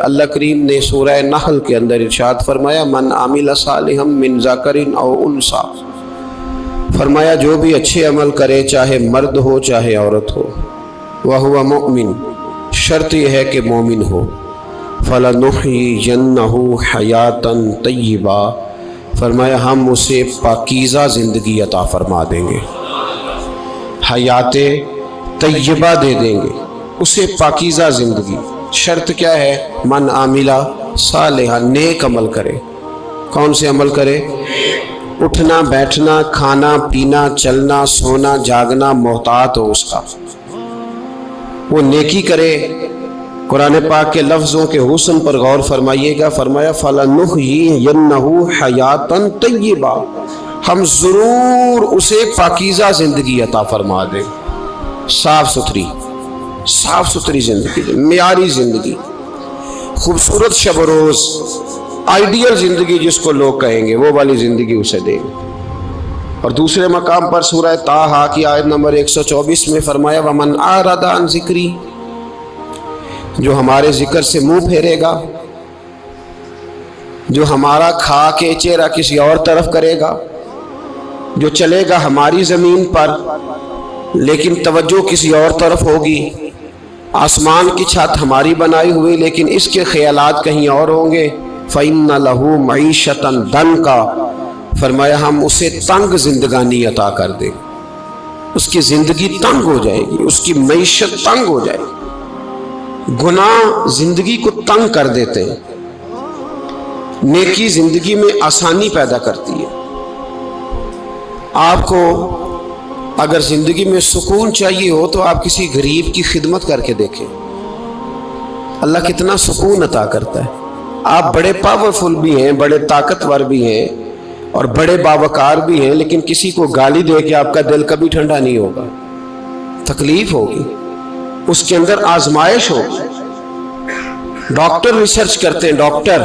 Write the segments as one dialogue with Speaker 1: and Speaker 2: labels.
Speaker 1: اللہ کریم نے سورہ نحل کے اندر ارشاد فرمایا من عامل صالحا من ذکر او انثی، فرمایا جو بھی اچھے عمل کرے چاہے مرد ہو چاہے عورت ہو، وہو مؤمن، شرط یہ ہے کہ مومن ہو، فلنحیینہ حیاتا طیبہ، فرمایا ہم اسے پاکیزہ زندگی عطا فرما دیں گے، حیات طیبہ دے دیں گے اسے، پاکیزہ زندگی۔ شرط کیا ہے؟ من عاملہ صالحا، نیک عمل کرے۔ کون سے عمل کرے؟ اٹھنا بیٹھنا کھانا پینا چلنا سونا جاگنا محتاط ہو اس کا، وہ نیکی کرے۔ قرآن پاک کے لفظوں کے حسن پر غور فرمائیے گا، فرمایا فَلَنُحْيِيَنَّهُ حَيَاتًا طَيِّبَةً، ہم ضرور اسے پاکیزہ زندگی عطا فرما دیں، صاف ستھری زندگی، معیاری زندگی، خوبصورت شب و روز، آئیڈیل زندگی جس کو لوگ کہیں گے، وہ والی زندگی اسے دیں گے۔ اور دوسرے مقام پر سورہ طٰہٰ کی آیت نمبر 124 میں فرمایا وَمَنْ أَعْرَضَ عَنْ ذِكْرِی، جو ہمارے ذکر سے منہ پھیرے گا، جو ہمارا کھا کے چہرہ کسی اور طرف کرے گا، جو چلے گا ہماری زمین پر لیکن توجہ کسی اور طرف ہوگی، آسمان کی چھت ہماری بنائی ہوئی لیکن اس کے خیالات کہیں اور ہوں گے، فَإِنَّ لَهُ مَعِيشَةً ضَنْكًا، فرمایا ہم اسے تنگ زندگانی عطا کر دیں، اس کی زندگی تنگ ہو جائے گی، اس کی معیشت تنگ ہو جائے گی۔ گناہ زندگی کو تنگ کر دیتے ہیں، نیکی زندگی میں آسانی پیدا کرتی ہے۔ آپ کو اگر زندگی میں سکون چاہیے ہو تو آپ کسی غریب کی خدمت کر کے دیکھیں، اللہ کتنا سکون عطا کرتا ہے۔ آپ بڑے پاورفل بھی ہیں، بڑے طاقتور بھی ہیں اور بڑے باوقار بھی ہیں، لیکن کسی کو گالی دے کے آپ کا دل کبھی ٹھنڈا نہیں ہوگا، تکلیف ہوگی، اس کے اندر آزمائش ہوگی۔ ڈاکٹر ریسرچ کرتے ہیں، ڈاکٹر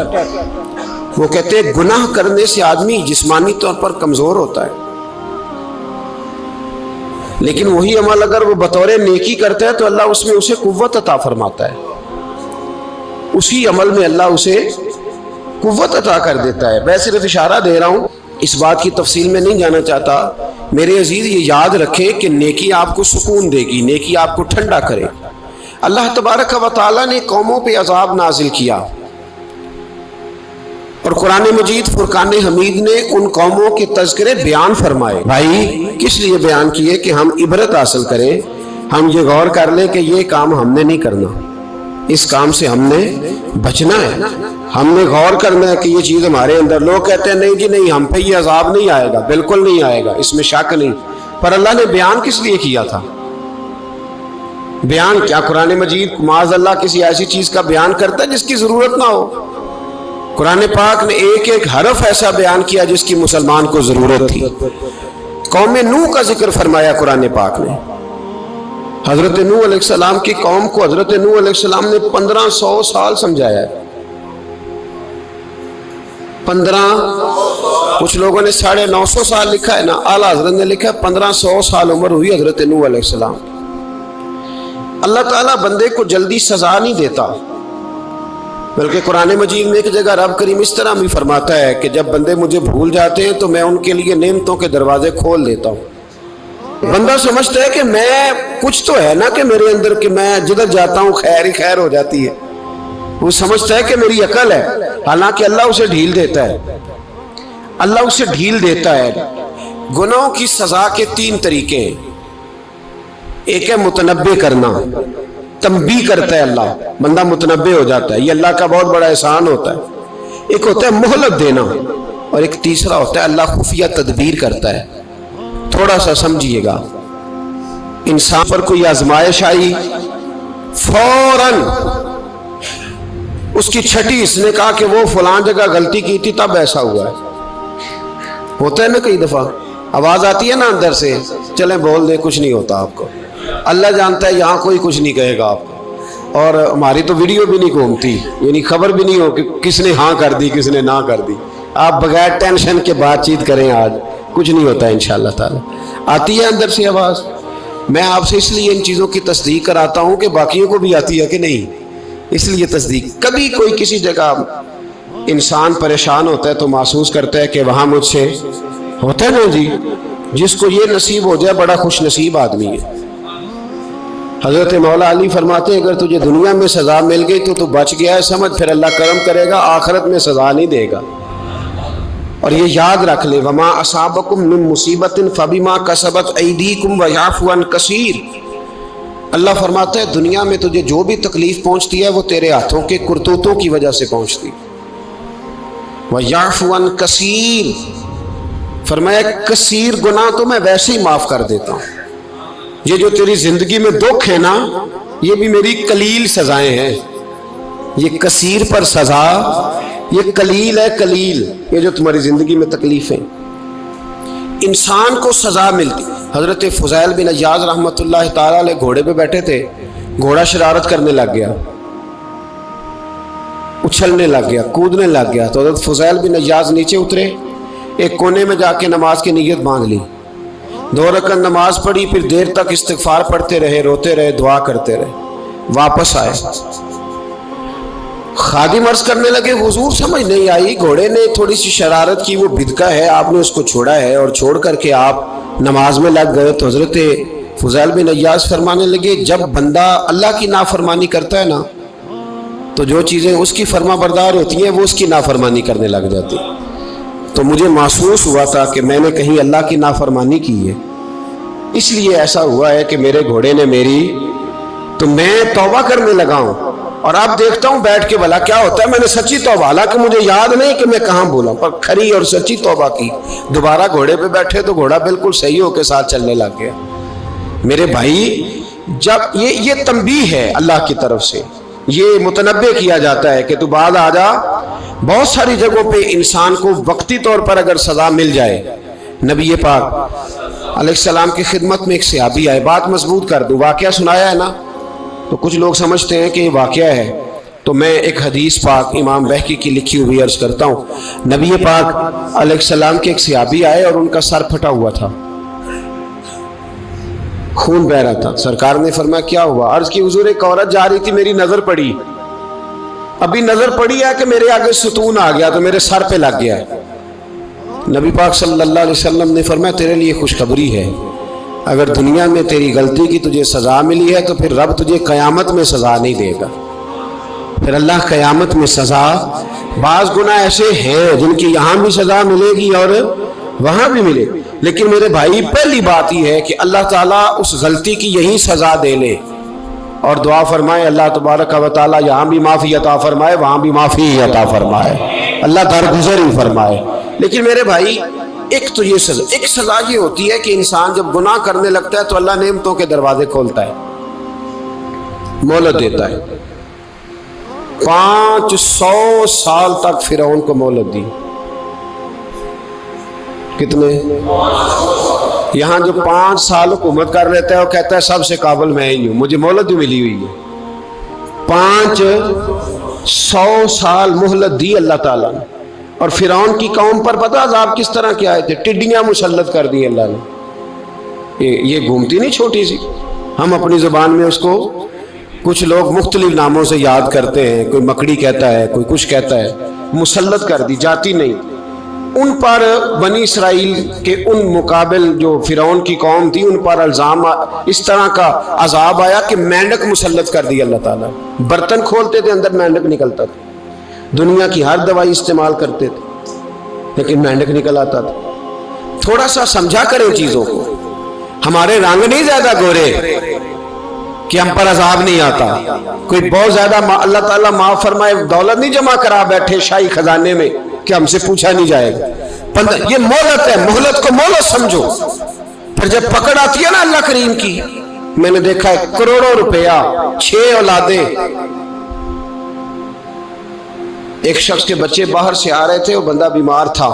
Speaker 1: وہ کہتے ہیں گناہ کرنے سے آدمی جسمانی طور پر کمزور ہوتا ہے، لیکن وہی عمل اگر وہ بطور نیکی کرتا ہے تو اللہ اس میں اسے قوت عطا فرماتا ہے، اسی عمل میں اللہ اسے قوت عطا کر دیتا ہے۔ میں صرف اشارہ دے رہا ہوں، اس بات کی تفصیل میں نہیں جانا چاہتا۔ میرے عزیز یہ یاد رکھیں کہ نیکی آپ کو سکون دے گی، نیکی آپ کو ٹھنڈا کرے۔ اللہ تبارک و تعالیٰ نے قوموں پہ عذاب نازل کیا اور قرآن مجید فرقان حمید نے ان قوموں کے تذکرے بیان فرمائے۔ بھائی کس لیے بیان کیے؟ کہ ہم عبرت حاصل کریں، ہم یہ غور کر لیں کہ یہ کام ہم نے نہیں کرنا، اس کام سے ہم نے بچنا ہے، ہم نے غور کرنا ہے کہ یہ چیز ہمارے اندر۔ لوگ کہتے ہیں نہیں جی نہیں، ہم پہ یہ عذاب نہیں آئے گا، بالکل نہیں آئے گا، اس میں شک نہیں۔ پر اللہ نے بیان کس لیے کیا تھا؟ بیان کیا قرآن مجید معاذ اللہ کسی ایسی چیز کا بیان کرتا ہے جس کی ضرورت نہ ہو؟ قرآن پاک نے ایک ایک حرف ایسا بیان کیا جس کی مسلمان کو ضرورت تھی۔ قوم نوح کا ذکر فرمایا قرآن پاک نے، حضرت نوح علیہ السلام کی قوم کو حضرت نوح علیہ السلام نے 1500 سال سمجھایا ہے، 15، کچھ لوگوں نے 950 سال لکھا ہے نا، اعلیٰ حضرت نے لکھا ہے 1500 سال عمر ہوئی حضرت نوح علیہ السلام۔ اللہ تعالیٰ بندے کو جلدی سزا نہیں دیتا، بلکہ قرآن مجید میں ایک جگہ رب کریم اس طرح بھی فرماتا ہے کہ جب بندے مجھے بھول جاتے ہیں تو میں ان کے لیے نعمتوں کے دروازے کھول دیتا ہوں۔ بندہ سمجھتا ہے کہ میں کچھ تو ہے نا کہ میرے اندر کہ میں جدھر جاتا ہوں خیر ہی خیر ہو جاتی ہے، وہ سمجھتا ہے کہ میری عقل ہے، حالانکہ اللہ اسے ڈھیل دیتا ہے، اللہ اسے ڈھیل دیتا ہے۔ گناہوں کی سزا کے 3 طریقے ہیں، ایک ہے متنبع کرنا، تنبیہ کرتا ہے اللہ، بندہ متنبع ہو جاتا ہے، یہ اللہ کا بہت بڑا احسان ہوتا ہے۔ ایک ہوتا ہے مہلت دینا، اور ایک تیسرا ہوتا ہے اللہ خفیہ تدبیر کرتا ہے۔ تھوڑا سا سمجھیے گا، انسان پر کوئی آزمائش آئی، فوراً اس کی چھٹی اس نے کہا کہ وہ فلاں جگہ غلطی کی تھی تب ایسا ہوا ہے، ہوتا ہے نا کئی دفعہ، آواز آتی ہے نا اندر سے، چلیں بول دیں کچھ نہیں ہوتا آپ کو، اللہ جانتا ہے یہاں کوئی کچھ نہیں کہے گا آپ کو، اور ہماری تو ویڈیو بھی نہیں گھومتی، یعنی خبر بھی نہیں ہو کہ کس نے ہاں کر دی کس نے نہ کر دی۔ آپ بغیر ٹینشن کے بات چیت کریں، آج کچھ نہیں ہوتا ہے انشاءاللہ تعالی۔ آتی ہے اندر سے آواز، میں آپ سے اس لیے ان چیزوں کی تصدیق کراتا ہوں کہ باقیوں کو بھی آتی ہے کہ نہیں، اس لیے تصدیق. کبھی کوئی کسی جگہ انسان پریشان ہوتا ہے تو محسوس کرتا ہے کہ وہاں مجھ سے ہوتا ہے نا جی، جس کو یہ نصیب ہو جائے بڑا خوش نصیب آدمی ہے. حضرت مولا علی فرماتے ہیں اگر تجھے دنیا میں سزا مل گئی تو بچ گیا ہے سمجھ، پھر اللہ کرم کرے گا، آخرت میں سزا نہیں دے گا. اور یہ یاد رکھ لے، وما اصابکم من مصیبت فبما کسبت ایدیکم ویعفو عن کثیر. اللہ فرماتا ہے دنیا میں تجھے جو بھی تکلیف پہنچتی ہے وہ تیرے ہاتھوں کے کرتوتوں کی وجہ سے پہنچتی. ویعفو عن کثیر، فرمایا کثیر گناہ تو میں ویسے ہی معاف کر دیتا ہوں. یہ جو تیری زندگی میں دکھ ہے نا، یہ بھی میری قلیل سزائیں ہیں. یہ کثیر پر سزا، یہ قلیل ہے، قلیل یہ جو تمہاری زندگی میں تکلیفیں. انسان کو سزا ملتی. حضرت فضیل بن عیاض رحمۃ اللہ تعالی علیہ گھوڑے پہ بیٹھے تھے، گھوڑا شرارت کرنے لگ گیا، اچھلنے لگ گیا، کودنے لگ گیا. تو حضرت فضیل بن عیاض نیچے اترے، ایک کونے میں جا کے نماز کی نیت باندھ لی، 2 رکعت نماز پڑھی، پھر دیر تک استغفار پڑھتے رہے، روتے رہے، دعا کرتے رہے. واپس آئے، خادم عرض کرنے لگے حضور سمجھ نہیں آئی، گھوڑے نے تھوڑی سی شرارت کی، وہ بدکا ہے، آپ نے اس کو چھوڑا ہے اور چھوڑ کر کے آپ نماز میں لگ گئے. تو حضرت فضیل بن عیاض فرمانے لگے جب بندہ اللہ کی نافرمانی کرتا ہے نا تو جو چیزیں اس کی فرما بردار ہوتی ہیں وہ اس کی نافرمانی کرنے لگ جاتی. تو مجھے محسوس ہوا تھا کہ میں نے کہیں اللہ کی نافرمانی کی ہے، اس لیے ایسا ہوا ہے کہ میرے گھوڑے نے میری، تو میں توبہ کرنے لگا ہوں. اور اب دیکھتا ہوں بیٹھ کے بھلا کیا ہوتا ہے. میں نے سچی توبہ، حالانکہ مجھے یاد نہیں کہ میں کہاں بولا، پر کھری اور سچی توبہ کی. دوبارہ گھوڑے پہ بیٹھے تو گھوڑا بالکل صحیح ہو کے ساتھ چلنے لگ گیا. میرے بھائی جب یہ تنبیہ ہے اللہ کی طرف سے، یہ متنبہ کیا جاتا ہے کہ تو بعد آ جا. بہت ساری جگہوں پہ انسان کو وقتی طور پر اگر سزا مل جائے، نبی پاک علیہ السلام کی خدمت میں ایک صحابی آئے، بات مضبوط کر دوں، واقعہ سنایا ہے نا تو کچھ لوگ سمجھتے ہیں کہ یہ واقعہ ہے، تو میں ایک حدیث پاک امام بہقی کی لکھی ہوئی عرض کرتا ہوں. نبی پاک علیہ السلام کے ایک صحابی آئے اور ان کا سر پھٹا ہوا تھا، خون بہ رہا تھا. سرکار نے فرمایا کیا ہوا؟ عرض کی حضور ایک عورت جا رہی تھی، میری نظر پڑی، ابھی نظر پڑی ہے کہ میرے آگے ستون آ گیا تو میرے سر پہ لگ گیا. نبی پاک صلی اللہ علیہ وسلم نے فرمایا تیرے لیے خوشخبری ہے، اگر دنیا میں تیری غلطی کی تجھے سزا ملی ہے تو پھر رب تجھے قیامت میں سزا نہیں دے گا. پھر اللہ قیامت میں سزا، بعض گناہ ایسے ہیں جن کی یہاں بھی سزا ملے گی اور وہاں بھی ملے، لیکن میرے بھائی پہلی بات یہ ہے کہ اللہ تعالیٰ اس غلطی کی یہی سزا دے لے. اور دعا فرمائے اللہ تبارک و تعالیٰ یہاں بھی معافی عطا فرمائے، وہاں بھی معافی عطا فرمائے، اللہ درگزر ہی فرمائے. لیکن میرے بھائی ایک تو یہ سزا، ایک سزا یہ ہوتی ہے کہ انسان جب گناہ کرنے لگتا ہے تو اللہ نعمتوں کے دروازے کھولتا ہے، مہلت دیتا ہے. 500 سال تک فرعون کو مہلت دی. کتنے؟ یہاں جو 5 سال حکومت کر لیتا ہے وہ کہتا ہے سب سے قابل میں ہی ہوں، مجھے مہلت بھی ملی ہوئی ہے. 500 سال مہلت دی اللہ تعالیٰ نے. اور فرعون کی قوم پر پتہ عذاب کس طرح کیا آئے تھے؟ ٹڈیاں مسلط کر دی اللہ نے. یہ گھومتی نہیں چھوٹی سی، ہم اپنی زبان میں اس کو کچھ لوگ مختلف ناموں سے یاد کرتے ہیں، کوئی مکڑی کہتا ہے، کوئی کچھ کہتا ہے. مسلط کر دی، جاتی نہیں. ان پر بنی اسرائیل کے ان مقابل جو فرعون کی قوم تھی ان پر الزام اس طرح کا عذاب آیا کہ مینڈک مسلط کر دی اللہ تعالیٰ. برتن کھولتے تھے اندر مینڈک نکلتا تھا، دنیا کی ہر دوائی استعمال کرتے تھے لیکن مینڈک نکل آتا تھا. تھوڑا سا سمجھا کریں چیزوں کو. ہمارے رنگ نہیں زیادہ گورے کہ ہم پر عذاب نہیں آتا. کوئی بہت زیادہ اللہ تعالیٰ معاف فرمائے دولت نہیں جمع کرا بیٹھے شاہی خزانے میں کہ ہم سے پوچھا نہیں جائے گا. یہ مہلت ہے، مہلت کو مہلت سمجھو. پھر جب پکڑ آتی ہے نا اللہ کریم کی، میں نے دیکھا ہے کروڑوں روپیہ، 6 اولادیں. ایک شخص کے بچے باہر سے آ رہے تھے، وہ بندہ بیمار تھا،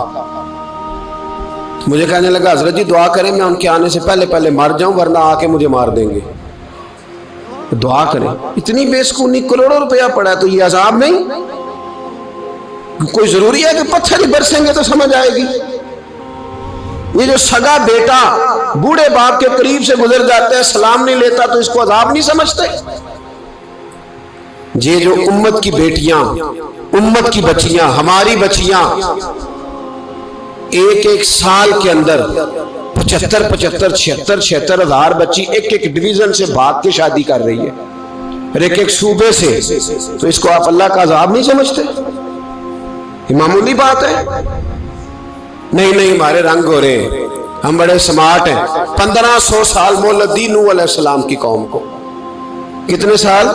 Speaker 1: مجھے کہنے لگا حضرت جی دعا کریں میں ان کے آنے سے پہلے مر جاؤں ورنہ آ کے مجھے مار دیں گے. دعا کریں. اتنی بے سکونی، کروڑوں روپیہ پڑا ہے تو یہ عذاب نہیں؟ کوئی ضروری ہے کہ پتھر ہی برسیں گے تو سمجھ آئے گی؟ یہ جو سگا بیٹا بوڑھے باپ کے قریب سے گزر جاتا ہے سلام نہیں لیتا تو اس کو عذاب نہیں سمجھتے؟ یہ جو امت کی بیٹیاں، امت کی بچیاں، ہماری بچیاں ایک ایک سال کے اندر 75,000 ہزار بچی ایک ایک ڈویژن سے بھاگ کے شادی کر رہی ہے اور ایک ایک صوبے سے، تو اس کو آپ اللہ کا عذاب نہیں سمجھتے؟ یہ معمولی بات ہے؟ نہیں ہمارے رنگ ہو رہے ہیں، ہم بڑے سمارٹ ہیں۔ 1500 سال مہلت دی نوح علیہ السلام کی قوم کو۔ کتنے سال؟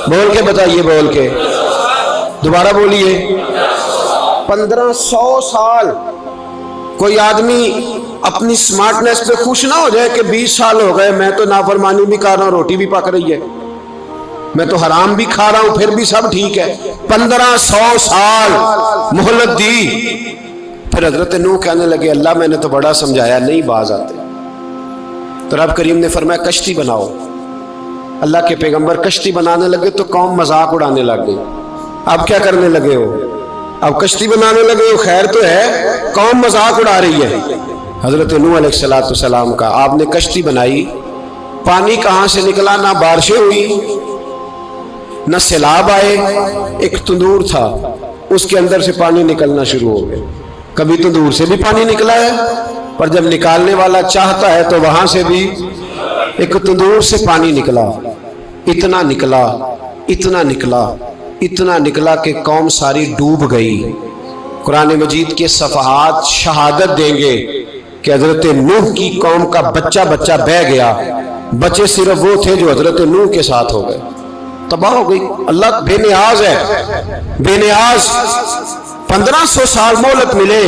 Speaker 1: بول کے بتائیے، بول کے دوبارہ بولیے۔ 1500 سال۔ کوئی آدمی اپنی سمارٹنس پہ خوش نہ ہو جائے کہ 20 سال ہو گئے میں تو نافرمانی بھی کر رہا ہوں، روٹی بھی پک رہی ہے، میں تو حرام بھی کھا رہا ہوں، پھر بھی سب ٹھیک ہے۔ 1500 سال مہلت دی۔ پھر حضرت نوح کہنے لگے اللہ میں نے تو بڑا سمجھایا، نہیں باز آتے۔ تو رب کریم نے فرمایا کشتی بناؤ۔ اللہ کے پیغمبر کشتی بنانے لگے تو قوم مذاق اڑانے لگ گئی۔ اب کیا کرنے لگے ہو؟ اب کشتی بنانے لگے ہو، خیر تو ہے، قوم مذاق اڑا رہی ہے۔ حضرت نوح علیہ السلام کا آپ نے کشتی بنائی، پانی کہاں سے نکلا؟ نہ بارشیں ہوئی نہ سیلاب آئے، ایک تندور تھا اس کے اندر سے پانی نکلنا شروع ہو گیا۔ کبھی تندور سے بھی پانی نکلا ہے، پر جب نکالنے والا چاہتا ہے تو وہاں سے بھی ایک تندور سے پانی نکلا۔ اتنا نکلا، اتنا نکلا، اتنا نکلا کہ قوم ساری ڈوب گئی۔ قرآن مجید کے صفحات شہادت دیں گے کہ حضرت نوح کی قوم کا بچہ بچہ بہہ گیا، بچے صرف وہ تھے جو حضرت نوح کے ساتھ ہو گئے، تباہ ہو گئی۔ اللہ بے نیاز ہے، بے نیاز۔ 1500 سال مہلت ملے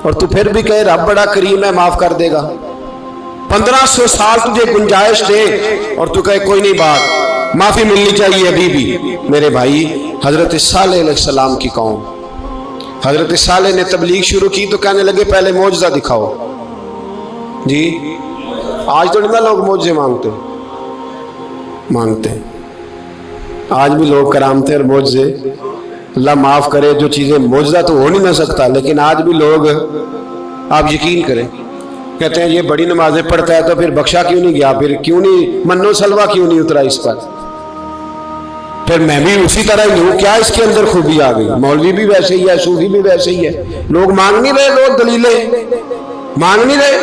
Speaker 1: اور تو پھر بھی کہے رب بڑا کریم ہے، معاف کر دے گا۔ 1500 سال تجھے گنجائش دے اور تو کہے کوئی نہیں، بات معافی ملنی چاہیے ابھی بھی۔ میرے بھائی، حضرت صالح علیہ السلام کی قوم، حضرت صالح نے تبلیغ شروع کی تو کہنے لگے پہلے معجزہ دکھاؤ۔ جی آج تو نہیں لوگ معجزے مانگتے ہیں، آج بھی لوگ کرامتیں اور معجزے، اللہ معاف کرے، جو چیزیں معجزہ تو ہو نہیں نہ سکتا، لیکن آج بھی لوگ، آپ یقین کریں، کہتے ہیں یہ بڑی نمازیں پڑھتا ہے تو پھر بخشا کیوں نہیں گیا، پھر کیوں نہیں منو سلوا کیوں نہیں اترا اس پر، پھر میں بھی اسی طرح ہی ہوں، کیا اس کے اندر خوبی آ گئی؟ مولوی بھی ویسے ہی ہے، صوفی بھی ویسے ہی ہے، لوگ مانگ نہیں رہے، لوگ دلیلیں مانگ نہیں رہے،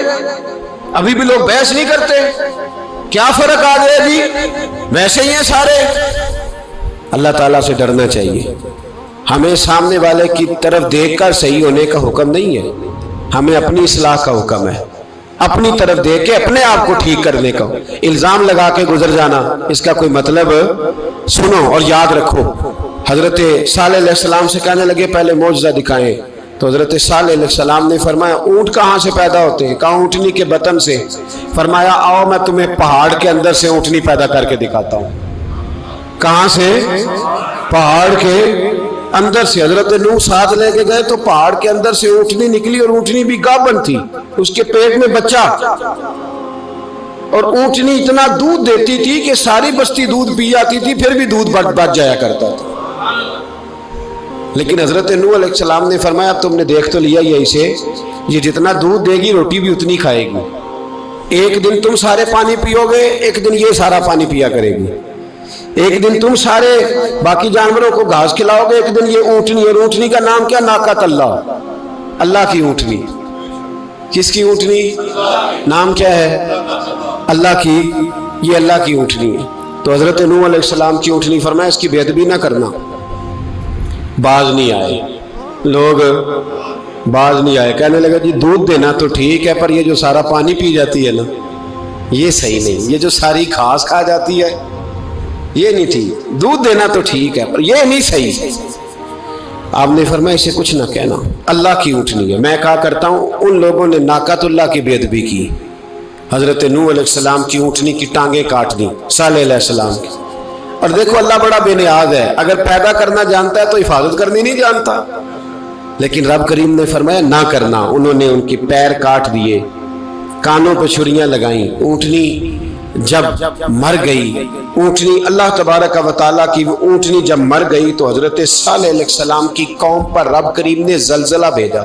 Speaker 1: ابھی بھی لوگ بحث نہیں کرتے، کیا فرق آ گیا جی؟ ویسے ہی ہیں سارے۔ اللہ تعالیٰ سے ڈرنا چاہیے، ہمیں سامنے والے کی طرف دیکھ کر صحیح ہونے کا حکم نہیں ہے، ہمیں اپنی اصلاح کا حکم ہے، اپنی طرف دیکھ کے اپنے آپ کو ٹھیک کرنے کا۔ الزام لگا کے گزر جانا اس کا کوئی مطلب، سنو اور یاد رکھو۔ حضرت صالح علیہ السلام سے کہنے لگے پہلے معجزہ دکھائیں، تو حضرت صالح علیہ السلام نے فرمایا اونٹ کہاں سے پیدا ہوتے ہیں؟ کہا اونٹنی کے بطن سے۔ فرمایا آؤ میں تمہیں پہاڑ کے اندر سے اونٹنی پیدا کر کے دکھاتا ہوں۔ کہاں سے؟ پہاڑ کے اندر سے۔ حضرت نوح ساتھ لے کے گئے تو پہاڑ کے اندر سے اونٹنی نکلی، اور اونٹنی بھی گابن تھی، اس کے پیٹ میں بچہ، اور اونٹنی اتنا دودھ دیتی تھی کہ ساری بستی دودھ پی جاتی تھی، پھر بھی دودھ بچ جایا کرتا تھا۔ لیکن حضرت نوح علیہ السلام نے فرمایا اب تم نے دیکھ تو لیا یہی سے، یہ جتنا دودھ دے گی روٹی بھی اتنی کھائے گی، ایک دن تم سارے پانی پیو گے، ایک دن یہ سارا پانی پیا کرے گی، ایک دن تم سارے باقی جانوروں کو گھاس کھلاؤ گے، ایک دن یہ اونٹنی، اور اونٹنی کا نام کیا؟ ناقۃ اللہ، اللہ کی اونٹنی۔ کس کی اونٹنی؟ نام کیا ہے؟ اللہ کی، یہ اللہ کی اونٹنی ہے۔ تو حضرت نوح علیہ السلام کی اونٹنی، فرمایا اس کی بے ادبی نہ کرنا۔ باز نہیں آئے لوگ، باز نہیں آئے، کہنے لگا جی دودھ دینا تو ٹھیک ہے، پر یہ جو سارا پانی پی جاتی ہے نا یہ صحیح نہیں، یہ جو ساری گھاس کھا جاتی ہے یہ نہیں ٹھیک، دودھ دینا تو ٹھیک ہے پر یہ نہیں صحیح۔ آپ نے فرمایا اسے کچھ نہ کہنا، اللہ کی اونٹنی ہے۔ میں کہا کرتا ہوں ان لوگوں نے ناقۃ اللہ کی بے ادبی کی، حضرت نوح علیہ السلام کی اونٹنی کی ٹانگیں کاٹ دی، صالح علیہ السلام کی۔ اور دیکھو اللہ بڑا بے نیاز ہے، اگر پیدا کرنا جانتا ہے تو حفاظت کرنی نہیں جانتا، لیکن رب کریم نے فرمایا نہ کرنا۔ انہوں نے ان کی پیر کاٹ دیے، کانوں پہ چھریاں لگائیں۔ اونٹنی جب مر گئی، اونٹنی اللہ تبارک و تعالیٰ کی وہ اونٹنی جب مر گئی تو حضرت صالح علیہ السلام کی قوم پر رب کریم نے زلزلہ بھیجا،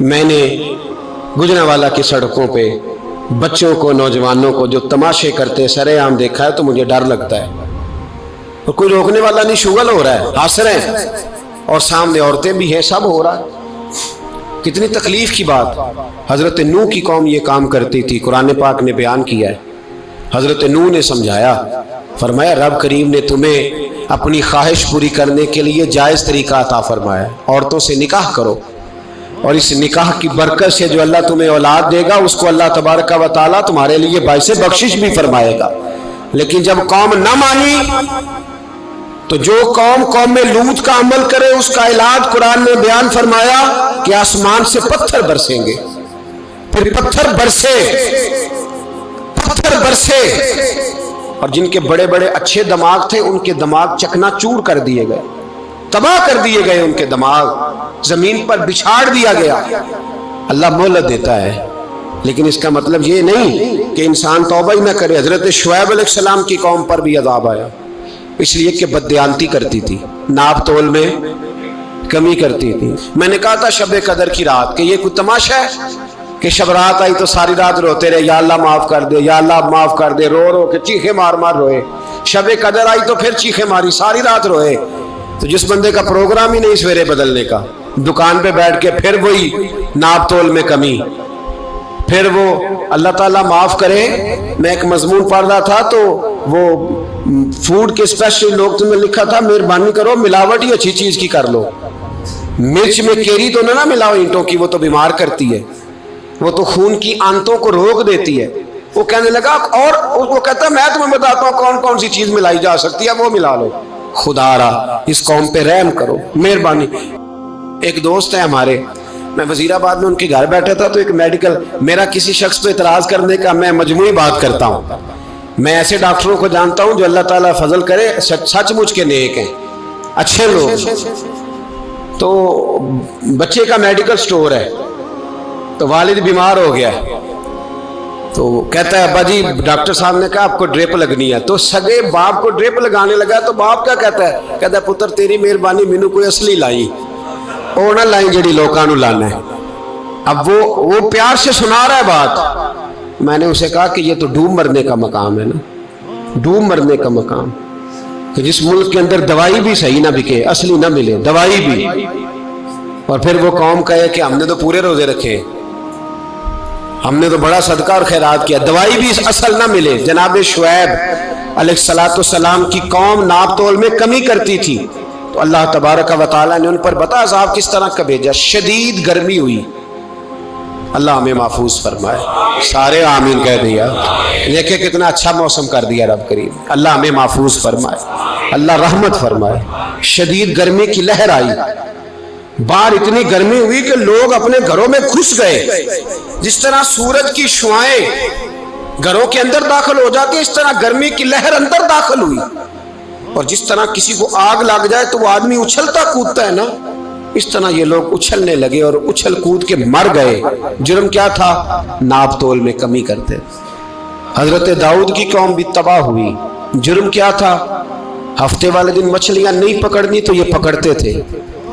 Speaker 1: میں نے گجرانوالہ کی سڑکوں پہ بچوں کو، نوجوانوں کو جو تماشے کرتے سرے عام دیکھا ہے تو مجھے ڈر لگتا ہے، اور کوئی روکنے والا نہیں، شغل ہو رہا ہے، ہنس رہے ہیں، اور سامنے عورتیں بھی ہیں، سب ہو رہا ہے۔ کتنی تکلیف کی بات۔ حضرت نوح کی قوم یہ کام کرتی تھی، قرآن پاک نے بیان کیا ہے۔ حضرت نوح نے سمجھایا، فرمایا رب کریم نے تمہیں اپنی خواہش پوری کرنے کے لیے جائز طریقہ عطا فرمایا، عورتوں سے نکاح کرو، اور اس نکاح کی برکت سے جو اللہ تمہیں اولاد دے گا اس کو اللہ تبارک و تعالیٰ تمہارے لیے باعث بخشش بھی فرمائے گا۔ لیکن جب قوم نہ مانی تو جو قوم میں لوط کا عمل کرے اس کا علاج قرآن نے بیان فرمایا کہ آسمان سے پتھر برسیں گے، پھر پتھر برسے، اور جن کے بڑے بڑے اچھے دماغ تھے ان کے دماغ چکنا چور کر دیے گئے، تباہ کر دیے گئے، ان کے دماغ زمین پر بچھاڑ دیا گیا۔ اللہ مہلت دیتا ہے، لیکن اس کا مطلب یہ نہیں کہ انسان توبہ ہی نہ کرے۔ حضرت شعیب علیہ السلام کی قوم پر بھی عذاب آیا، اس لیے کہ بددیانتی کرتی تھی، ناپ تول میں کمی کرتی تھی۔ میں نے کہا تھا شب قدر کی رات کہ یہ کوئی تماشا ہے کہ شب رات آئی تو ساری رات روتے رہے، یا اللہ معاف کر دے، یا اللہ معاف کر دے، رو رو کے چیخے مار مار روئے۔ شب قدر آئی تو پھر چیخے ماری، ساری رات روئے۔ تو جس بندے کا پروگرام ہی نہیں سویرے بدلنے کا، دکان پہ بیٹھ کے پھر وہی ناپ تول میں کمی، پھر وہ اللہ تعالیٰ معاف کرے۔ میں ایک مضمون پڑھ رہا تھا تو وہ فوڈ کے اسپیشل لوگ تمہیں لکھا تھا مہربانی کرو ملاوٹ ہی اچھی چیز کی کر لو، مرچ میں کیری تو نہ ملاؤ اینٹوں کی، وہ تو بیمار کرتی ہے، وہ تو خون کی آنتوں کو روک دیتی ہے۔ وہ کہنے لگا، اور وہ کہتا ہے میں تمہیں بتاتا ہوں کون کون سی چیز ملائی جا سکتی ہے، وہ ملا لو۔ خدا را اس قوم پہ رحم کرو، مہربانی۔ ایک دوست ہے ہمارے، میں وزیر آباد میں ان کے گھر بیٹھا تھا تو ایک میڈیکل، میرا کسی شخص پہ اعتراض کرنے کا میں مجموعی بات کرتا ہوں۔ میں ایسے ڈاکٹروں کو جانتا ہوں جو اللہ تعالیٰ فضل کرے سچ مچ کے نیک ہیں، اچھے لوگ۔ تو بچے کا میڈیکل سٹور ہے، تو والد بیمار ہو گیا ہے، تو کہتا ہے ابا جی ڈاکٹر صاحب نے کہا آپ کو ڈرپ لگنی ہے، تو سگے باپ کو ڈرپ لگانے لگا۔ تو باپ کیا کہتا ہے پتر تیری مہربانی، مینوں کوئی اصلی لائی، وہ نہ لائیں جڑی لوکاں نو لانا ہے۔ اب وہ پیار سے سنا رہا ہے بات۔ میں نے اسے کہا کہ یہ تو ڈوب مرنے کا مقام ہے نا، ڈوب مرنے کا مقام، کہ جس ملک کے اندر دوائی بھی صحیح نہ بکے، اصلی نہ ملے دوائی بھی، اور پھر وہ قوم کہے کہ ہم نے تو پورے روزے رکھے، ہم نے تو بڑا صدقہ اور خیرات کیا، دوائی بھی اصل نہ ملے۔ جناب شعیب علیہ السلام کی قوم ناپ تول میں کمی کرتی تھی، تو اللہ تبارک و تعالیٰ نے ان پر بتا عذاب کس طرح کا بھیجا، شدید گرمی ہوئی۔ اللہ ہمیں محفوظ فرمائے، سارے آمین کہہ دیا۔ دیکھیں کتنا اچھا موسم کر دیا رب کریم، اللہ ہمیں محفوظ فرمائے، اللہ رحمت فرمائے۔ شدید گرمی کی لہر آئی، باہر اتنی گرمی ہوئی کہ لوگ اپنے گھروں میں گھس گئے۔ جس طرح سورج کی شعاعیں گھروں کے اندر داخل ہو جاتی ہے، اس طرح گرمی کی لہر اندر داخل ہوئی، اور جس طرح کسی کو آگ لگ جائے تو وہ آدمی اچھلتا کودتا ہے نا، اس طرح یہ لوگ اچھلنے لگے اور اچھل کود کے مر گئے۔ جرم کیا تھا؟ ناپ تول میں کمی کرتے۔ حضرت داؤد کی قوم بھی تباہ ہوئی، جرم کیا تھا؟ ہفتے والے دن مچھلیاں نہیں پکڑنی تو یہ پکڑتے تھے۔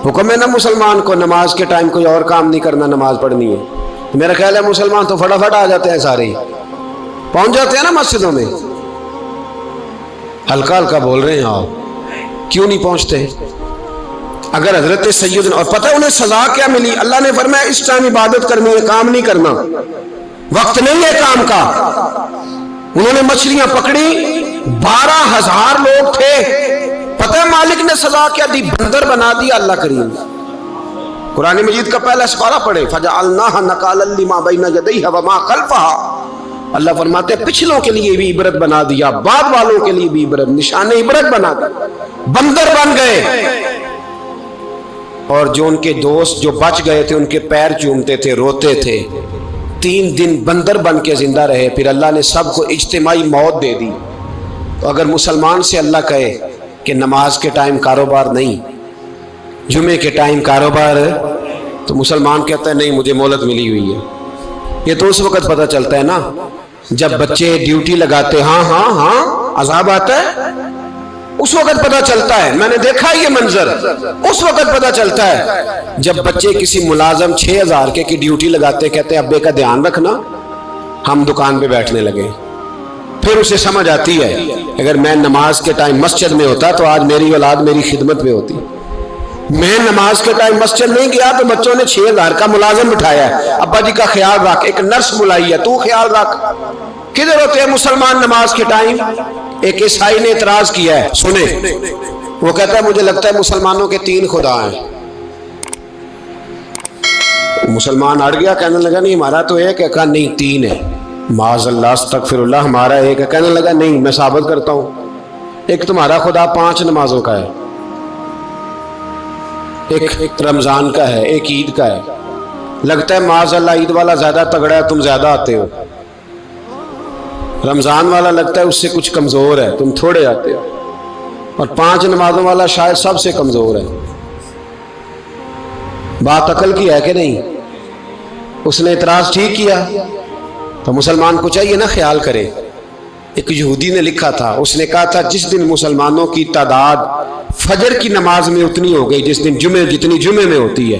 Speaker 1: حکم ہے نا مسلمان کو نماز کے ٹائم کوئی اور کام نہیں کرنا، نماز پڑھنی ہے۔ میرا خیال ہے مسلمان تو فٹافٹ آ جاتے ہیں، سارے ہی پہنچ جاتے ہیں نا مسجدوں میں۔ ہلکا ہلکا بول رہے ہیں آپ، کیوں نہیں پہنچتے؟ اگر حضرت سیدنا، اور پتہ انہیں سزا کیا ملی؟ اللہ نے فرمایا اس ٹائم عبادت کرنی ہے، کام نہیں کرنا، وقت نہیں ہے کام کا۔ انہوں نے مچھلیاں پکڑی، 12,000 لوگ تھے، پتہ ہے مالک نے سزا کیا دی؟ بندر بنا دیا اللہ کریم۔ قرآن مجید کا پہلا سپارہ پڑھے، فَجَعَلْنَاهَا نَكَالًا لِمَا بَيْنَ يَدَيْهَا وَمَا خَلْفَهَا۔ اللہ فرماتے ہیں پچھلوں کے لیے بھی عبرت بنا دیا، بعد والوں کے لیے بھی عبرت، نشان عبرت بنا دیا۔ بندر بن گئے، اور جو ان کے دوست جو بچ گئے تھے ان کے پیر چومتے تھے، روتے تھے۔ 3 دن بندر بن کے زندہ رہے، پھر اللہ نے سب کو اجتماعی موت دے دی۔ تو اگر مسلمان سے اللہ کہے کہ نماز کے ٹائم کاروبار نہیں، جمعے کے ٹائم کاروبار، تو مسلمان کہتا ہے نہیں مجھے مہلت ملی ہوئی ہے۔ یہ تو اس وقت پتہ چلتا ہے نا جب بچے ڈیوٹی لگاتے، ہاں عذاب آتا ہے، اس وقت پتہ چلتا ہے، میں نے دیکھا یہ منظر، اس وقت پتہ چلتا ہے جب بچے کسی ملازم 6000 کی ڈیوٹی لگاتے، کہتے ہیں ابے کا دھیان رکھنا، ہم دکان پہ بیٹھنے لگے. پھر اسے سمجھ آتی ہے اگر میں نماز کے ٹائم مسجد میں ہوتا تو آج میری اولاد میری خدمت میں ہوتی. میں نماز کے ٹائم مسجد نہیں گیا تو بچوں نے 6000 کا ملازم بٹھایا ہے، ابا جی کا خیال رکھ، ایک نرس بلائی ہے، تو خیال رکھ. کدھر ہوتے ہیں مسلمان نماز کے ٹائم؟ ایک عیسائی نے اعتراض کیا ہے، سنیں، وہ کہتا ہے مجھے لگتا ہے مسلمانوں کے 3 خدا ہیں. مسلمان اڑ گیا، کہنے لگا نہیں ہمارا تو ایک ہے. کہا نہیں 3 ہے. معاذ اللہ استغفر اللہ، ہمارا ایک ہے. کہنے لگا نہیں میں ثابت کرتا ہوں، ایک تمہارا خدا 5 نمازوں کا ہے، ایک رمضان کا ہے، ایک عید کا ہے. لگتا ہے معاذ اللہ عید والا زیادہ تگڑا ہے، تم زیادہ آتے ہو. رمضان والا لگتا ہے اس سے کچھ کمزور ہے، تم تھوڑے آتے ہو. اور 5 نمازوں والا شاید سب سے کمزور ہے. بات عقل کی ہے کہ نہیں؟ اس نے اعتراض ٹھیک کیا. تو مسلمان کو چاہیے نا خیال کرے. ایک یہودی نے لکھا تھا، اس نے کہا تھا جس دن مسلمانوں کی تعداد فجر کی نماز میں اتنی ہو گئی جس دن جتنی جمعے میں ہوتی ہے،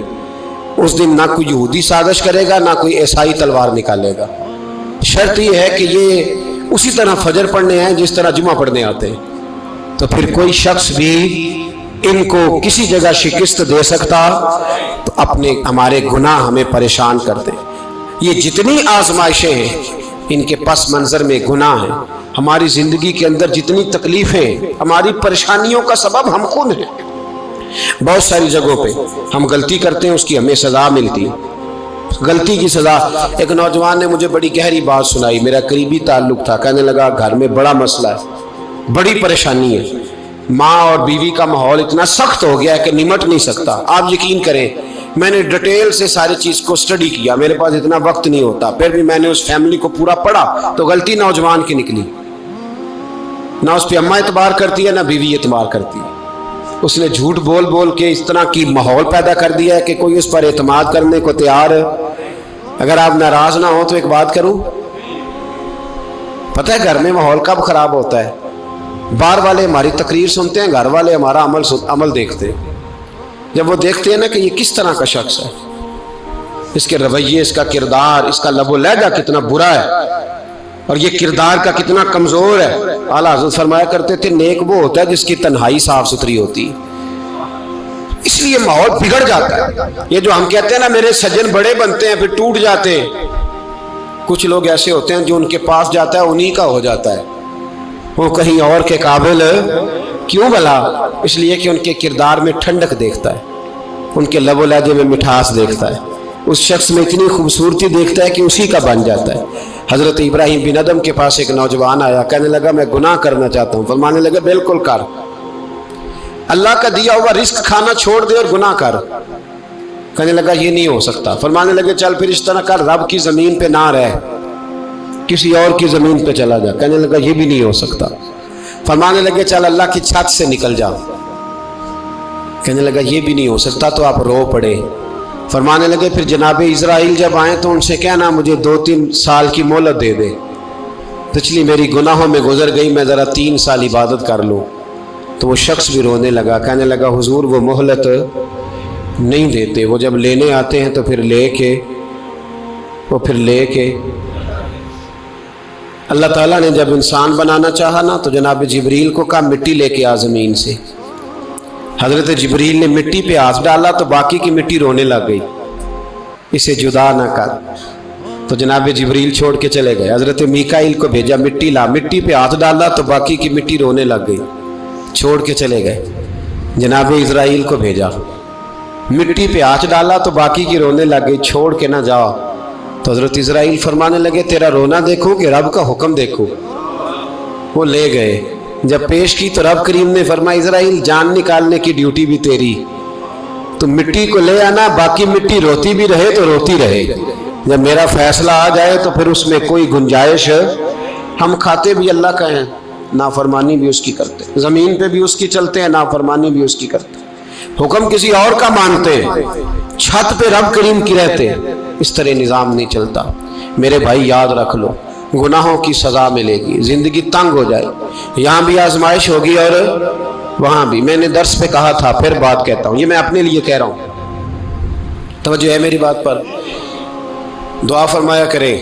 Speaker 1: اس دن نہ کوئی یہودی سازش کرے گا نہ کوئی عیسائی تلوار نکالے گا. شرط یہ ہے کہ یہ اسی طرح فجر پڑھنے ہیں جس طرح جمعہ پڑھنے آتے ہیں. تو پھر کوئی شخص بھی ان کو کسی جگہ شکست دے سکتا تو ہمارے گناہ ہمیں پریشان کرتے. یہ جتنی آزمائشیں ہیں ان کے پس منظر میں گناہ ہیں. ہماری زندگی کے اندر جتنی تکلیفیں، ہماری پریشانیوں کا سبب ہم خود ہیں. بہت ساری جگہوں پہ ہم غلطی کرتے ہیں، اس کی ہمیں سزا ملتی ہے. غلطی کی سزا. ایک نوجوان نے مجھے بڑی گہری بات سنائی، میرا قریبی تعلق تھا. کہنے لگا گھر میں بڑا مسئلہ ہے، بڑی پریشانی ہے، ماں اور بیوی کا ماحول اتنا سخت ہو گیا ہے کہ نمٹ نہیں سکتا. آپ یقین کریں میں نے ڈیٹیل سے ساری چیز کو سٹڈی کیا، میرے پاس اتنا وقت نہیں ہوتا، پھر بھی میں نے اس فیملی کو پورا پڑھا. تو غلطی نوجوان کی نکلی، نہ اس پہ اماں اعتبار کرتی ہے نہ بیوی اعتبار کرتی ہے. اس نے جھوٹ بول بول کے اس طرح کی ماحول پیدا کر دیا ہے کہ کوئی اس پر اعتماد کرنے کو تیار ہے. اگر آپ ناراض نہ ہو تو ایک بات کروں، پتہ ہے گھر میں ماحول کب خراب ہوتا ہے؟ باہر والے ہماری تقریر سنتے ہیں، گھر والے ہمارا عمل دیکھتے ہیں. جب وہ دیکھتے ہیں نا کہ یہ کس طرح کا شخص ہے، اس کے رویے، اس کا کردار، اس کا لب و لہجہ کتنا برا ہے اور یہ کردار کا کتنا کمزور ہے. اعلیٰ حضرت فرمایا کرتے تھے نیک وہ ہوتا ہے جس کی تنہائی صاف ستھری ہوتی ہے. اس لیے ماحول بگڑ جاتا ہے. یہ جو ہم کہتے ہیں نا میرے سجن بڑے بنتے ہیں پھر ٹوٹ جاتے ہیں، کچھ لوگ ایسے ہوتے ہیں جو ان کے پاس جاتا ہے انہی کا ہو جاتا ہے. وہ کہیں اور کے قابل کیوں بھلا؟ اس لیے کہ ان کے کردار میں ٹھنڈک دیکھتا ہے، ان کے لب و لہجے میں مٹھاس دیکھتا ہے، اس شخص میں اتنی خوبصورتی دیکھتا ہے کہ اسی کا بن جاتا ہے. حضرت ابراہیم بن ادم کے پاس ایک نوجوان آیا، کہنے لگا میں گناہ کرنا چاہتا ہوں. فرمانے لگا بالکل کر، اللہ کا دیا ہوا رزق کھانا چھوڑ دے اور گناہ کر. کہنے لگا یہ نہیں ہو سکتا. فرمانے لگے چل پھر اس طرح کر، رب کی زمین پہ نہ رہ، کسی اور کی زمین پہ چلا جا. کہنے لگا یہ بھی نہیں ہو سکتا. فرمانے لگے چل اللہ کی چھت سے نکل جا. کہنے لگا یہ بھی نہیں ہو سکتا. تو آپ رو پڑے. فرمانے لگے پھر جناب اسرائیل جب آئیں تو ان سے کہنا مجھے 2-3 سال کی مہلت دے دے، پچھلی میری گناہوں میں گزر گئی، میں ذرا 3 سال عبادت کر لوں. تو وہ شخص بھی رونے لگا، کہنے لگا حضور وہ مہلت نہیں دیتے، وہ جب لینے آتے ہیں تو پھر لے کے اللہ تعالیٰ نے جب انسان بنانا چاہا نا تو جناب جبریل کو کہا مٹی لے کے آ زمین سے. حضرت جبریل نے مٹی پہ ہاتھ ڈالا تو باقی کی مٹی رونے لگ گئی، اسے جدا نہ کر. تو جناب جبریل چھوڑ کے چلے گئے. حضرت میکائیل کو بھیجا مٹی لا، مٹی پہ ہاتھ ڈالا تو باقی کی مٹی رونے لگ گئی، چھوڑ کے چلے گئے. جناب اسرائیل کو بھیجا، مٹی پہ ہاتھ ڈالا تو باقی کی رونے لگ گئی، چھوڑ کے نہ جاؤ. تو حضرت اسرائیل فرمانے لگے تیرا رونا دیکھو کہ رب کا حکم دیکھو. وہ لے گئے، جب پیش کی تو رب کریم نے فرمایا اسرائیل جان نکالنے کی ڈیوٹی بھی تیری، تو مٹی کو لے آنا، باقی مٹی روتی بھی رہے تو روتی رہے. جب میرا فیصلہ آ جائے تو پھر اس میں کوئی گنجائش، ہم کھاتے بھی اللہ کا ہیں، نافرمانی بھی اس کی کرتے، زمین پہ بھی اس کی چلتے ہیں، نافرمانی بھی اس کی کرتے، حکم کسی اور کا مانتے ہیں، چھت پہ رب کریم کی رہتے ہیں. اس طرح نظام نہیں چلتا. میرے بھائی یاد رکھ لو گناہوں کی سزا ملے گی، زندگی تنگ ہو جائے، یہاں بھی آزمائش ہوگی اور وہاں بھی میں نے درس پہ کہا تھا، پھر بات کہتا ہوں، یہ میں اپنے لیے کہہ رہا ہوں، توجہ ہے میری بات پر۔ دعا فرمایا کریں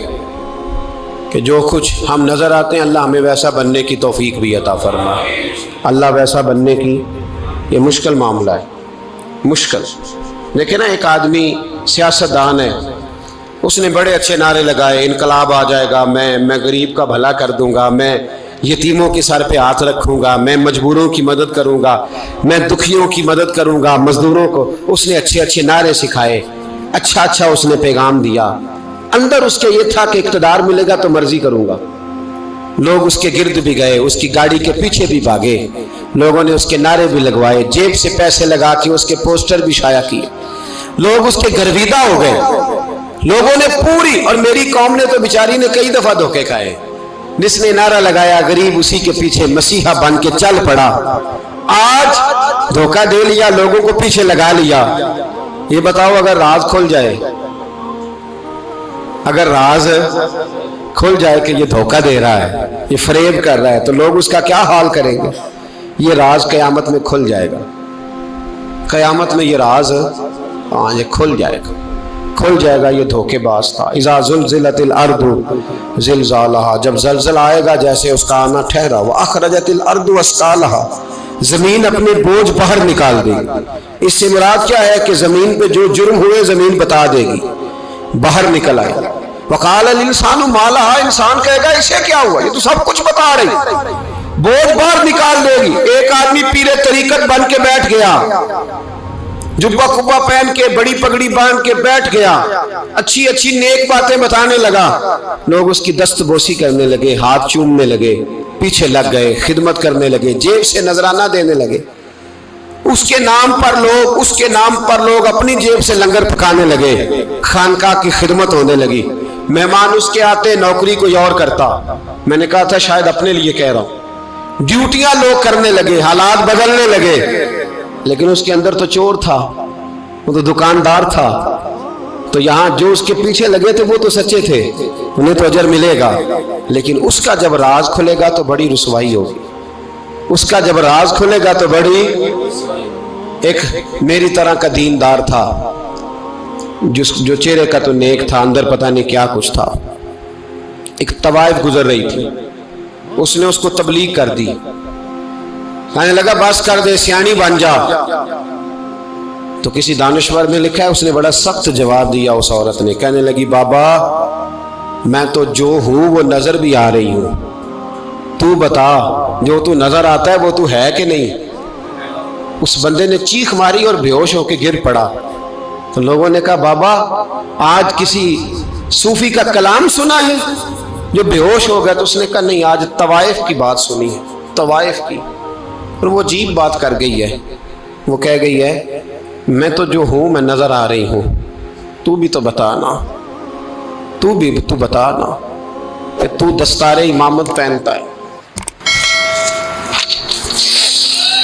Speaker 1: کہ جو کچھ ہم نظر آتے ہیں اللہ ہمیں ویسا بننے کی توفیق بھی عطا فرمائے۔ اللہ ویسا بننے کی یہ مشکل معاملہ ہے، مشکل۔ دیکھیں نا، ایک آدمی سیاستدان ہے، اس نے بڑے اچھے نعرے لگائے، انقلاب آ جائے گا، میں غریب کا بھلا کر دوں گا، میں یتیموں کے سر پہ ہاتھ رکھوں گا، میں مجبوروں کی مدد کروں گا، میں دکھیوں کی مدد کروں گا، مزدوروں کو۔ اس نے اچھے اچھے نعرے سکھائے، اچھا اس نے پیغام دیا، اندر اس کے یہ تھا کہ اقتدار ملے گا تو مرضی کروں گا۔ لوگ اس کے گرد بھی گئے، اس کی گاڑی کے پیچھے بھی بھاگے، لوگوں نے اس کے نعرے بھی لگوائے، جیب سے پیسے لگا کے اس کے پوسٹر بھی شائع کیے، لوگ اس کے گرویدہ ہو گئے، لوگوں نے پوری، اور میری قوم نے تو بیچاری نے کئی دفعہ دھوکے کھائے۔ جس نے نعرہ لگایا غریب اسی کے پیچھے مسیحا بن کے چل پڑا، آج دھوکہ دے لیا، لوگوں کو پیچھے لگا لیا۔ یہ بتاؤ اگر راز کھل جائے، اگر راز کھل جائے کہ یہ دھوکہ دے رہا ہے، یہ فریب کر رہا ہے، تو لوگ اس کا کیا حال کریں گے؟ یہ راز قیامت میں کھل جائے گا، قیامت میں یہ راز یہ کھل جائے گا، کھل جائے گا یہ دھوکے باز تھا۔ اذا زلزلت الارض زلزالہا، جب زلزلہ آئے گا جیسے اس کا آنا ٹھہرا، واخرجت الارض اثقالہا، زمین اپنے بوجھ باہر نکال دے گی۔ اس سے مراد کیا ہے کہ زمین پہ جو جرم ہوئے زمین بتا دے گی، باہر نکل آئے۔ وقال الانسان ما لہا، انسان کہے گا اسے کیا ہوا، یہ تو سب کچھ بتا رہی، بوجھ باہر نکال دے گی۔ ایک آدمی پیر طریقت بن کے بیٹھ گیا، جبہ کبہ پہن کے بڑی پگڑی باندھ کے بیٹھ گیا، اچھی اچھی نیک باتیں بتانے لگا، لوگ اس کی دست بوسی کرنے لگے، ہاتھ چومنے لگے، پیچھے لگ گئے، خدمت کرنے لگے، جیب سے نذرانہ دینے لگے، اس کے نام پر لوگ اپنی جیب سے لنگر پکانے لگے، خانقاہ کی خدمت ہونے لگی، مہمان اس کے آتے، نوکری کوئی اور کرتا۔ میں نے کہا تھا شاید اپنے لیے کہہ رہا ہوں، ڈیوٹیاں لوگ کرنے لگے، حالات بدلنے لگے، لیکن اس کے اندر تو چور تھا، وہ تو دکاندار تھا، تو یہاں جو اس کے پیچھے لگے تھے وہ تو سچے تھے، انہیں تو اجر ملے گا، لیکن اس کا جب راز کھلے گا تو بڑی رسوائی ہوگی، اس کا جب راز کھلے گا تو بڑی۔ ایک میری طرح کا دیندار تھا، جو چہرے کا تو نیک تھا، اندر پتہ نہیں کیا کچھ تھا۔ ایک طوائف گزر رہی تھی، اس نے اس کو تبلیغ کر دی، کہنے لگا بس کر دے، سیانی بن جا۔ تو کسی دانشور میں لکھا ہے اس نے بڑا سخت جواب دیا، اس عورت نے کہنے لگی بابا میں تو جو ہوں وہ نظر بھی آ رہی ہوں، تو بتا جو تو نظر آتا ہے وہ تو ہے کہ نہیں؟ اس بندے نے چیخ ماری اور بے ہوش ہو کے گر پڑا۔ تو لوگوں نے کہا بابا آج کسی صوفی کا کلام سنا ہے جو بے ہوش ہو گیا؟ تو اس نے کہا نہیں، آج طوائف کی بات سنی ہے، طوائف کی۔ اور وہ عجیب بات کر گئی ہے، وہ کہہ گئی ہے میں تو جو ہوں میں نظر آ رہی ہوں، تو بھی تو بتانا، تو بتانا کہ تو دستار امامت پہنتا ہے،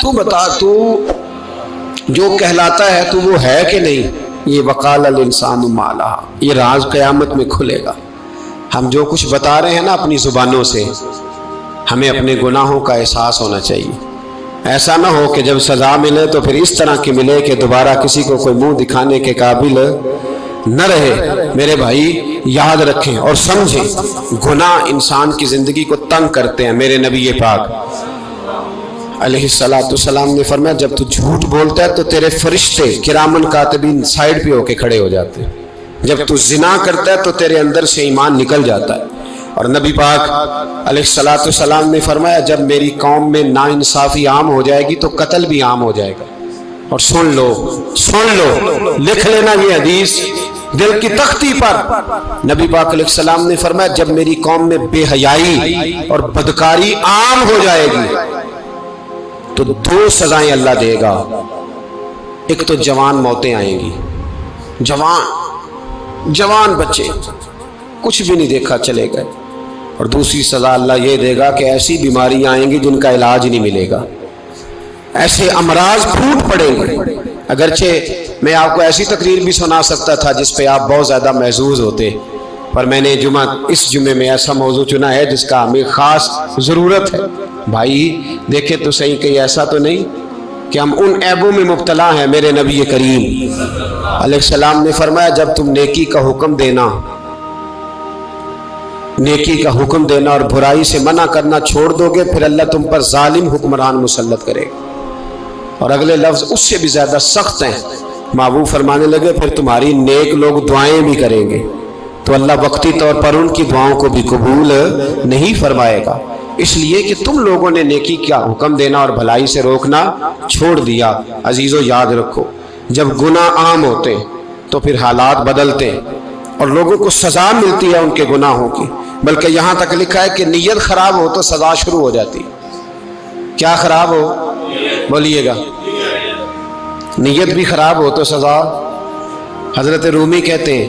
Speaker 1: تو بتا تو جو کہلاتا ہے تو وہ ہے کہ نہیں؟ یہ وقال الانسان ما لہا، یہ راز قیامت میں کھلے گا۔ ہم جو کچھ بتا رہے ہیں نا اپنی زبانوں سے، ہمیں اپنے گناہوں کا احساس ہونا چاہیے۔ ایسا نہ ہو کہ جب سزا ملے تو پھر اس طرح کی ملے کہ دوبارہ کسی کو کوئی منہ دکھانے کے قابل نہ رہے۔ میرے بھائی یاد رکھیں اور سمجھیں، گناہ انسان کی زندگی کو تنگ کرتے ہیں۔ میرے نبی پاک علیہ السلام نے فرمایا جب تو جھوٹ بولتا ہے تو تیرے فرشتے کرامن کاتبین سائڈ پہ ہو کے کھڑے ہو جاتے ہیں، جب تو زنا کرتا ہے تو تیرے اندر سے ایمان نکل جاتا ہے۔ اور نبی پاک علیہ السلام نے فرمایا جب میری قوم میں ناانصافی عام ہو جائے گی تو قتل بھی عام ہو جائے گا۔ اور سن لو لکھ لینا یہ حدیث دل کی تختی پر، نبی پاک علیہ السلام نے فرمایا جب میری قوم میں بے حیائی اور بدکاری عام ہو جائے گی تو دو سزائیں اللہ دے گا، ایک تو جوان موتیں آئیں گی، جوان بچے کچھ بھی نہیں دیکھا چلے گئے، اور دوسری سزا اللہ یہ دے گا کہ ایسی بیماریاں آئیں گی جن کا علاج نہیں ملے گا، ایسے امراض پھوٹ پڑیں گے۔ اگرچہ میں آپ کو ایسی تقریر بھی سنا سکتا تھا جس پہ آپ بہت زیادہ محظوظ ہوتے، پر میں نے اس جمعے میں ایسا موضوع چنا ہے جس کا ہمیں خاص ضرورت ہے۔ بھائی دیکھیں تو صحیح، کہیں ایسا تو نہیں کہ ہم ان عیبوں میں مبتلا ہیں۔ میرے نبی کریم علیہ السلام نے فرمایا جب تم نیکی کا حکم دینا اور برائی سے منع کرنا چھوڑ دو گے، پھر اللہ تم پر ظالم حکمران مسلط کرے گا۔ اور اگلے لفظ اس سے بھی زیادہ سخت ہیں۔ محبوب فرمانے لگے پھر تمہاری نیک لوگ دعائیں بھی کریں گے تو اللہ وقتی طور پر ان کی دعاؤں کو بھی قبول نہیں فرمائے گا، اس لیے کہ تم لوگوں نے نیکی کا حکم دینا اور بھلائی سے روکنا چھوڑ دیا۔ عزیزو یاد رکھو، جب گناہ عام ہوتے تو پھر حالات بدلتے اور لوگوں کو سزا ملتی ہے ان کے گناہوں کی، بلکہ یہاں تک لکھا ہے کہ نیت خراب ہو تو سزا شروع ہو جاتی۔ کیا خراب ہو؟ بولیے گا۔ نیت بھی خراب ہو تو سزا۔ حضرت رومی کہتے ہیں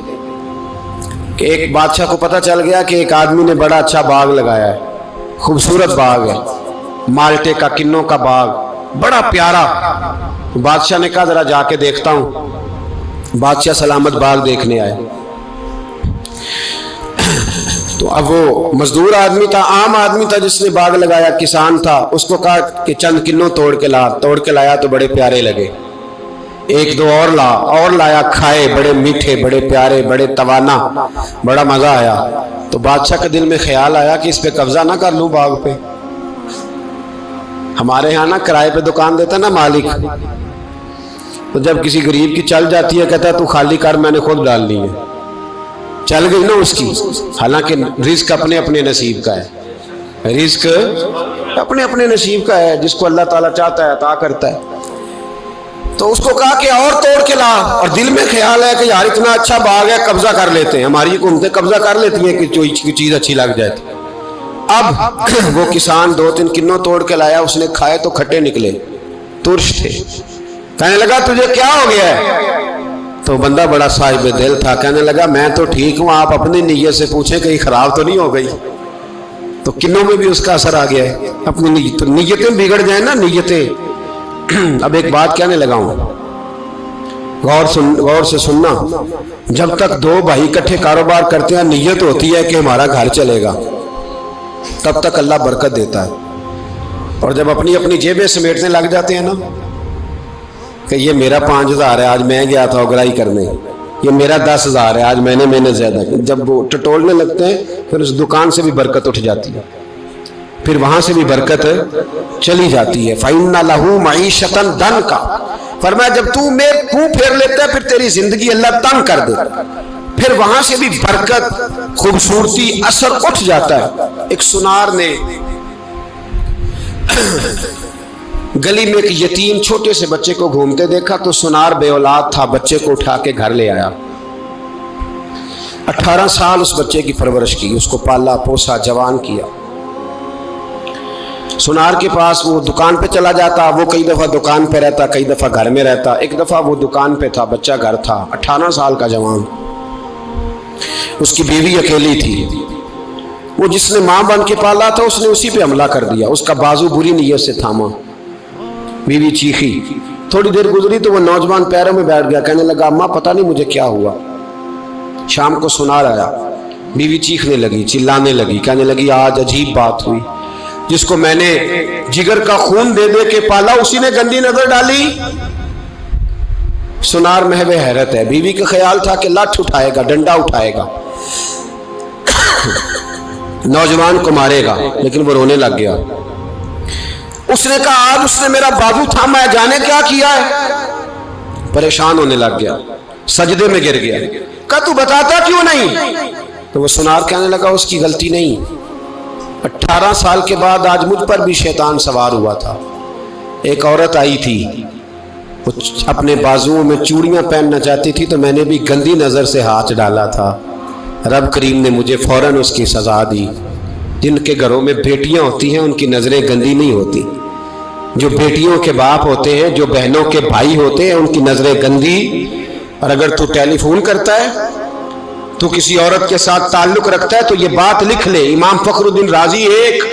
Speaker 1: کہ ایک بادشاہ کو پتہ چل گیا کہ ایک آدمی نے بڑا اچھا باغ لگایا ہے، خوبصورت باغ ہے، مالٹے کا، کنوں کا باغ، بڑا پیارا۔ بادشاہ نے کہا ذرا جا کے دیکھتا ہوں۔ بادشاہ سلامت باغ دیکھنے آئے تو اب وہ مزدور آدمی تھا، عام آدمی تھا جس نے باغ لگایا، کسان تھا، اس کو کہا کہ چند کنوں توڑ کے لایا تو بڑے پیارے لگے۔ ایک دو اور لایا، کھائے، بڑے میٹھے، بڑے پیارے، بڑے توانا، بڑا مزہ آیا۔ تو بادشاہ کے دل میں خیال آیا کہ اس پہ قبضہ نہ کر لوں باغ پہ۔ ہمارے ہاں نا کرائے پہ دکان دیتا نا مالک، تو جب کسی غریب کی چل جاتی ہے کہتا ہے تو خالی کر، میں نے خود ڈالنی ہے۔ چل گئی نا اس کی، حالانکہ رزق اپنے اپنے نصیب کا ہے، رزق اپنے اپنے نصیب کا ہے، جس کو اللہ تعالیٰ چاہتا ہے عطا کرتا ہے۔ تو اس کو کہا کہ اور توڑ کے لا، اور دل میں خیال ہے کہ یار اتنا اچھا باغ ہے، قبضہ کر لیتے ہیں۔ ہماری حکومتیں قبضہ کر لیتی ہیں کہ کوئی چیز اچھی لگ جائے۔ اب وہ کسان دو تین کنوں توڑ کے لایا، اس نے کھائے تو کھٹے نکلے، ترش تھے۔ کہنے لگا تجھے کیا ہو گیا ہے؟ تو بندہ بڑا صاحب دل تھا، کہنے لگا میں تو ٹھیک ہوں، آپ اپنی نیت سے پوچھیں کہیں خراب تو نہیں ہو گئی۔ تو کنوں میں بھی اس کا اثر آ گیا ہے، اپنی نیتیں بگڑ جائیں نا، نیتیں۔ اب ایک بات کہنے لگا ہوں، غور سے سننا۔ جب تک دو بھائی اکٹھے کاروبار کرتے ہیں، نیت ہوتی ہے کہ ہمارا گھر چلے گا، تب تک اللہ برکت دیتا ہے۔ اور جب اپنی اپنی جیبیں سمیٹنے لگ جاتے ہیں نا کہ یہ میرا 5000 ہے، آج میں گیا تھا اگرائی کرنے، یہ میرا 10,000 ہے، آج میں نے محنت زیادہ کی، جب وہ ٹٹولنے لگتے ہیں پھر اس دکان سے بھی برکت اٹھ جاتی ہے، پھر وہاں سے بھی برکت چلی جاتی ہے۔ فَإِنَّ لَهُ مَعِيشَةً ضَنْكَ، فرمایا جب تو میں منہ پھیر لیتا ہے پھر تیری زندگی اللہ تنگ کر دیتا، پھر وہاں سے بھی برکت، خوبصورتی، اثر اٹھ جاتا ہے۔ ایک سنار نے گلی میں ایک یتیم چھوٹے سے بچے کو گھومتے دیکھا تو سنار بے اولاد تھا، بچے کو اٹھا کے گھر لے آیا۔ 18 سال اس بچے کی پرورش کی، اس کو پالا پوسا، جوان کیا۔ سنار کے پاس وہ دکان پہ چلا جاتا، وہ کئی دفعہ دکان پہ رہتا، کئی دفعہ گھر میں رہتا۔ ایک دفعہ وہ دکان پہ تھا، بچہ گھر تھا، 18 سال کا جوان، اس کی بیوی اکیلی تھی۔ وہ جس نے ماں بن کے پالا تھا اس نے اسی پہ حملہ کر دیا، اس کا بازو بری نیت سے تھاما، بیوی چیخی۔ تھوڑی دیر گزری تو وہ نوجوان پیروں میں بیٹھ گیا، کہنے لگا اماں پتہ نہیں مجھے کیا ہوا۔ شام کو سنار آیا، بیوی چیخنے لگی، چلانے لگی، کہنے لگی آج عجیب بات ہوئی، جس کو میں نے جگر کا خون دے دے کے پالا اسی نے گندی نظر ڈالی۔ سنار محو حیرت ہے، بیوی کا خیال تھا کہ لٹھ اٹھائے گا، ڈنڈا اٹھائے گا، نوجوان کو مارے گا، لیکن وہ رونے لگ گیا۔ اس نے کہا آج اس نے میرا بازو تھاما ہے، جانے کیا کیا ہے؟ پریشان ہونے لگ گیا، سجدے میں گر گیا، کہا تو بتاتا کیوں نہیں؟ تو وہ سنار کہنے لگا اس کی غلطی نہیں، 18 سال کے بعد آج مجھ پر بھی شیطان سوار ہوا تھا۔ ایک عورت آئی تھی، وہ اپنے بازوؤں میں چوڑیاں پہننا چاہتی تھی تو میں نے بھی گندی نظر سے ہاتھ ڈالا تھا، رب کریم نے مجھے فوراً اس کی سزا دی۔ جن کے گھروں میں بیٹیاں ہوتی ہیں ان کی نظریں گندی نہیں ہوتی، جو بیٹیوں کے باپ ہوتے ہیں، جو بہنوں کے بھائی ہوتے ہیں، ان کی نظریں گندی۔ اور اگر تو ٹیلی فون کرتا ہے، تو کسی عورت کے ساتھ تعلق رکھتا ہے تو یہ بات لکھ لے، امام فخر الدین رازی 1،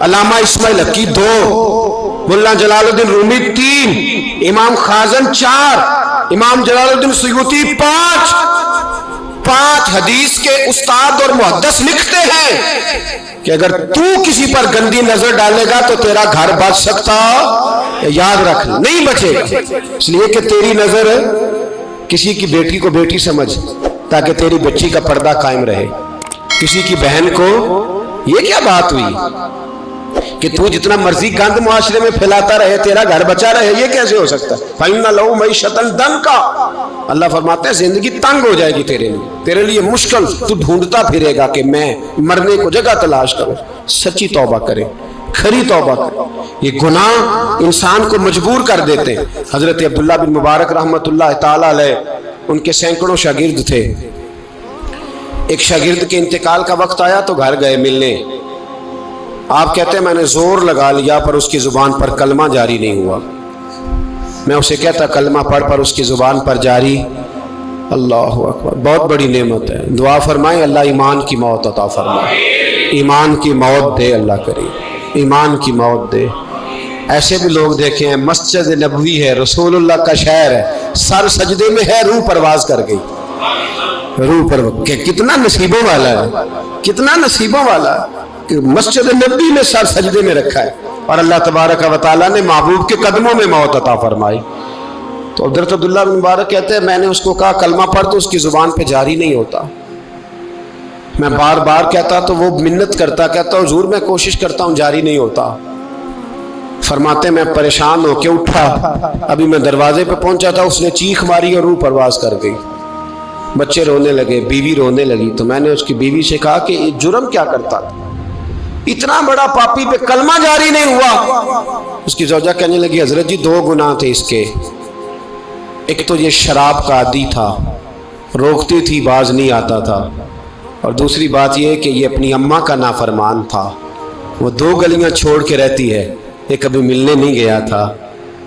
Speaker 1: علامہ اسماعیل حقی 2، ملا جلال الدین رومی 3، امام خازن 4، امام جلال الدین سیوطی 5، 5 حدیث کے استاد اور محدث لکھتے ہیں کہ اگر تو کسی پر گندی نظر ڈالے گا تو تیرا گھر بچ سکتا، یاد رکھ نہیں بچے گا، اس لیے کہ تیری نظر کسی کی بیٹی کو بیٹی سمجھ تاکہ تیری بچی کا پردہ قائم رہے، کسی کی بہن کو، یہ کیا بات ہوئی کہ تو جتنا مرضی گند معاشرے میں پھیلاتا رہے تیرا گھر بچا رہے، یہ کیسے ہو سکتا ہے؟ فَإِنَّ لَهُ مَعِيشَةً ضَنْكَ، اللہ فرماتے ہیں زندگی تنگ ہو جائے گی تیرے لیے مشکل، تو ڈھونڈتا پھرے گا کہ میں مرنے کو جگہ تلاش کروں۔ سچی توبہ کرے، کھری توبہ کرے، یہ گناہ انسان کو مجبور کر دیتے ہیں۔ حضرت عبداللہ بن مبارک رحمۃ اللہ تعالی علیہ، ان کے سینکڑوں شاگرد تھے، ایک شاگرد کے انتقال کا وقت آیا تو گھر گئے ملنے، آپ کہتے ہیں میں نے زور لگا لیا پر اس کی زبان پر کلمہ جاری نہیں ہوا، میں اسے کہتا کلمہ پڑھ پر اس کی زبان پر جاری، اللہ اکبر، بہت بڑی نعمت ہے، دعا فرمائیں اللہ ایمان کی موت عطا فرمائے، ایمان کی موت دے اللہ کریم، ایمان کی موت دے۔ ایسے بھی لوگ دیکھے ہیں، مسجد نبوی ہے، رسول اللہ کا شہر ہے، سر سجدے میں ہے، روح پرواز کر گئی، روح پر کتنا نصیبوں والا ہے، کتنا نصیبوں والا ہے کہ مسجد نبی میں سر سجدے میں رکھا ہے اور اللہ تبارک و تعالیٰ نے محبوب کے قدموں میں موت عطا فرمائی۔ تو حضرت عبداللہ بن مبارک کہتے ہیں میں نے اس کو کہا کلمہ پڑھ تو اس کی زبان پہ جاری نہیں ہوتا، میں بار بار کہتا تو وہ منت کرتا، کہتا حضور میں کوشش کرتا ہوں جاری نہیں ہوتا۔ فرماتے میں پریشان ہو کے اٹھا، ابھی میں دروازے پہ پہنچا تھا اس نے چیخ ماری اور روح پرواز کر گئی، بچے رونے لگے، بیوی رونے لگی، تو میں نے اس کی بیوی سے کہا کہ یہ جرم کیا کرتا تھا، اتنا بڑا پاپی پہ کلمہ جاری نہیں ہوا۔ اس کی زوجہ کہنے لگی حضرت جی 2 گناہ تھے اس کے، ایک تو یہ شراب کا عادی تھا، روکتی تھی باز نہیں آتا تھا، اور دوسری بات یہ کہ یہ اپنی اماں کا نافرمان تھا، وہ 2 گلیاں چھوڑ کے رہتی ہے، یہ کبھی ملنے نہیں گیا تھا،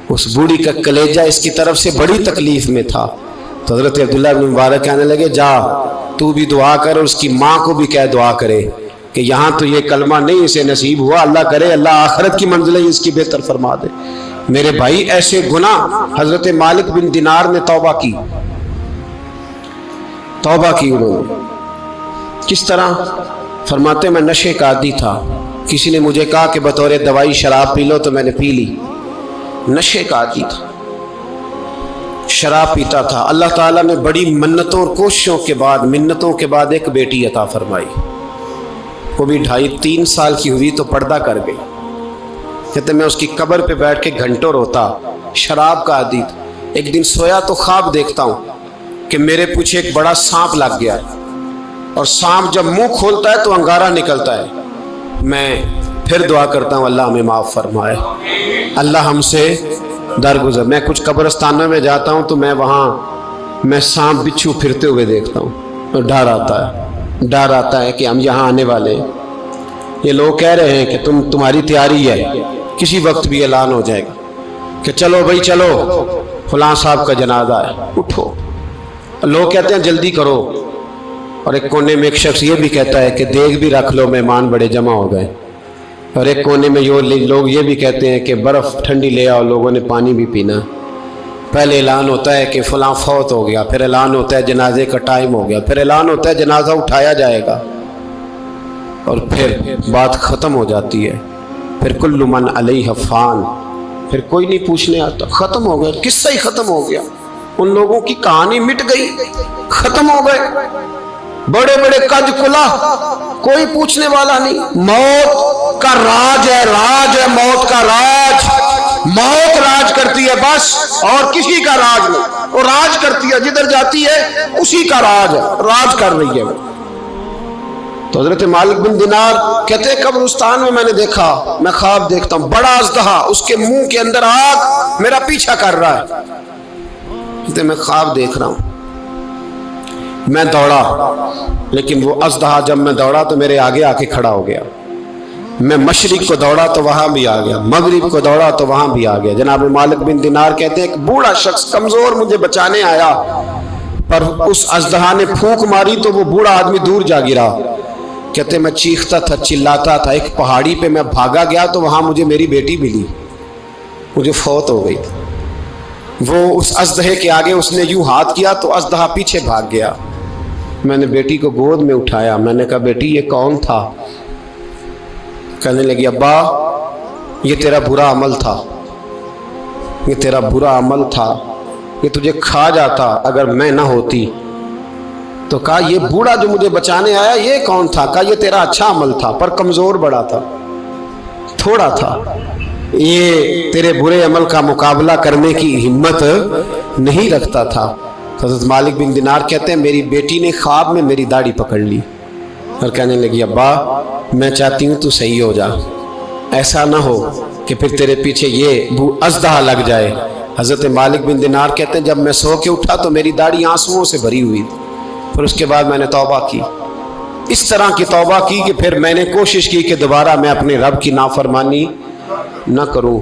Speaker 1: اس بوڑھی کا کلیجہ اس کی طرف سے بڑی تکلیف میں تھا۔ تو حضرت عبداللہ بن مبارک کہنے لگے جا تو بھی دعا کر اور اس کی ماں کو بھی کہہ دعا کرے کہ یہاں تو یہ کلمہ نہیں اسے نصیب ہوا، اللہ کرے اللہ آخرت کی منزلیں اس کی بہتر فرما دے۔ میرے بھائی ایسے گناہ حضرت مالک بن دینار نے توبہ کی، توبہ کی انہوں نے، کس طرح؟ فرماتے میں نشے کا عادی تھا، کسی نے مجھے کہا کہ بطور دوائی شراب پی لو تو میں نے پی لی، نشے کا عادی تھا، شراب پیتا تھا۔ اللہ تعالیٰ نے بڑی منتوں اور کوششوں کے بعد، منتوں کے بعد ایک بیٹی عطا فرمائی، وہ بھی 2.5-3 سال کی ہوئی تو پردہ کر گئی۔ کہتے میں اس کی قبر پہ بیٹھ کے گھنٹوں روتا، شراب کا عادی تھا۔ ایک دن سویا تو خواب دیکھتا ہوں کہ میرے پیچھے ایک بڑا سانپ لگ گیا، اور سانپ جب منہ کھولتا ہے تو انگارہ نکلتا ہے، میں پھر دعا کرتا ہوں اللہ ہمیں معاف فرمائے، اللہ ہم سے درگزر۔ میں کچھ قبرستانوں میں جاتا ہوں تو میں وہاں میں سانپ بچھو پھرتے ہوئے دیکھتا ہوں، تو ڈر آتا ہے کہ ہم یہاں آنے والے ہیں، یہ لوگ کہہ رہے ہیں کہ تمہاری تیاری ہے، کسی وقت بھی اعلان ہو جائے گا کہ چلو بھائی چلو فلاں صاحب کا جنازہ ہے، اٹھو، لوگ کہتے ہیں جلدی کرو، اور ایک کونے میں ایک شخص یہ بھی کہتا ہے کہ دیگ بھی رکھ لو مہمان بڑے جمع ہو گئے، اور ایک کونے میں لوگ یہ بھی کہتے ہیں کہ برف ٹھنڈی لے آؤ، لوگوں نے پانی بھی پینا۔ پہلے اعلان ہوتا ہے کہ فلاں فوت ہو گیا، پھر اعلان ہوتا ہے جنازے کا ٹائم ہو گیا، پھر اعلان ہوتا ہے جنازہ اٹھایا جائے گا، اور پھر بات ختم ہو جاتی ہے، پھر کل من علیہ فان، پھر کوئی نہیں پوچھنے آتا، ختم ہو گیا، قصہ ہی ختم ہو گیا، ان لوگوں کی کہانی مٹ گئی، ختم ہو گئے، بڑے بڑے قد کلا، کوئی پوچھنے والا نہیں۔ موت کا راج ہے، راج ہے موت کا راج، موت راج کرتی ہے بس، اور کسی کا راج نہیں، وہ راج کرتی ہے، جدھر جاتی ہے اسی کا راج ہے، راج کر رہی ہے وہ۔ تو حضرت مالک بن دینار کہتے ہیں قبرستان میں نے دیکھا، میں خواب دیکھتا ہوں بڑا اژدہا، اس کے منہ کے اندر آگ میرا پیچھا کر رہا ہے، کہتے میں خواب دیکھ رہا ہوں، میں دوڑا، لیکن وہ اژدہا جب میں دوڑا تو میرے آگے آ کے کھڑا ہو گیا، میں مشرق کو دوڑا تو وہاں بھی آ گیا، مغرب کو دوڑا تو وہاں بھی آ گیا۔ جناب مالک بن دینار کہتے ہیں ایک بوڑھا شخص کمزور مجھے بچانے آیا، پر اس اژدہا نے پھونک ماری تو وہ بوڑھا آدمی دور جا گرا۔ کہتے میں چیختا تھا، چلاتا تھا، ایک پہاڑی پہ میں بھاگا گیا تو وہاں مجھے میری بیٹی ملی، مجھے فوت ہو گئی۔ وہ اس اژدہے کے آگے اس نے یوں ہاتھ کیا تو اژدہا پیچھے بھاگ گیا، میں نے بیٹی کو گود میں اٹھایا، میں نے کہا بیٹی یہ کون تھا؟ کہنے لگی ابا یہ تیرا برا عمل تھا، یہ تیرا برا عمل تھا، یہ تجھے کھا جاتا اگر میں نہ ہوتی۔ تو کہا یہ بوڑھا جو مجھے بچانے آیا یہ کون تھا؟ کہا یہ تیرا اچھا عمل تھا پر کمزور بڑا تھا، تھوڑا تھا، یہ تیرے برے عمل کا مقابلہ کرنے کی ہمت نہیں رکھتا تھا۔ حضرت مالک بن دینار کہتے ہیں میری بیٹی نے خواب میں میری داڑھی پکڑ لی اور کہنے لگی ابا میں چاہتی ہوں تو صحیح ہو جا، ایسا نہ ہو کہ پھر تیرے پیچھے یہ ازدہا لگ جائے۔ حضرت مالک بن دینار کہتے ہیں جب میں سو کے اٹھا تو میری داڑھی آنسوؤں سے بھری ہوئی تھی، پھر اس کے بعد میں نے توبہ کی، اس طرح کی توبہ کی کہ پھر میں نے کوشش کی کہ دوبارہ میں اپنے رب کی نافرمانی نہ کروں۔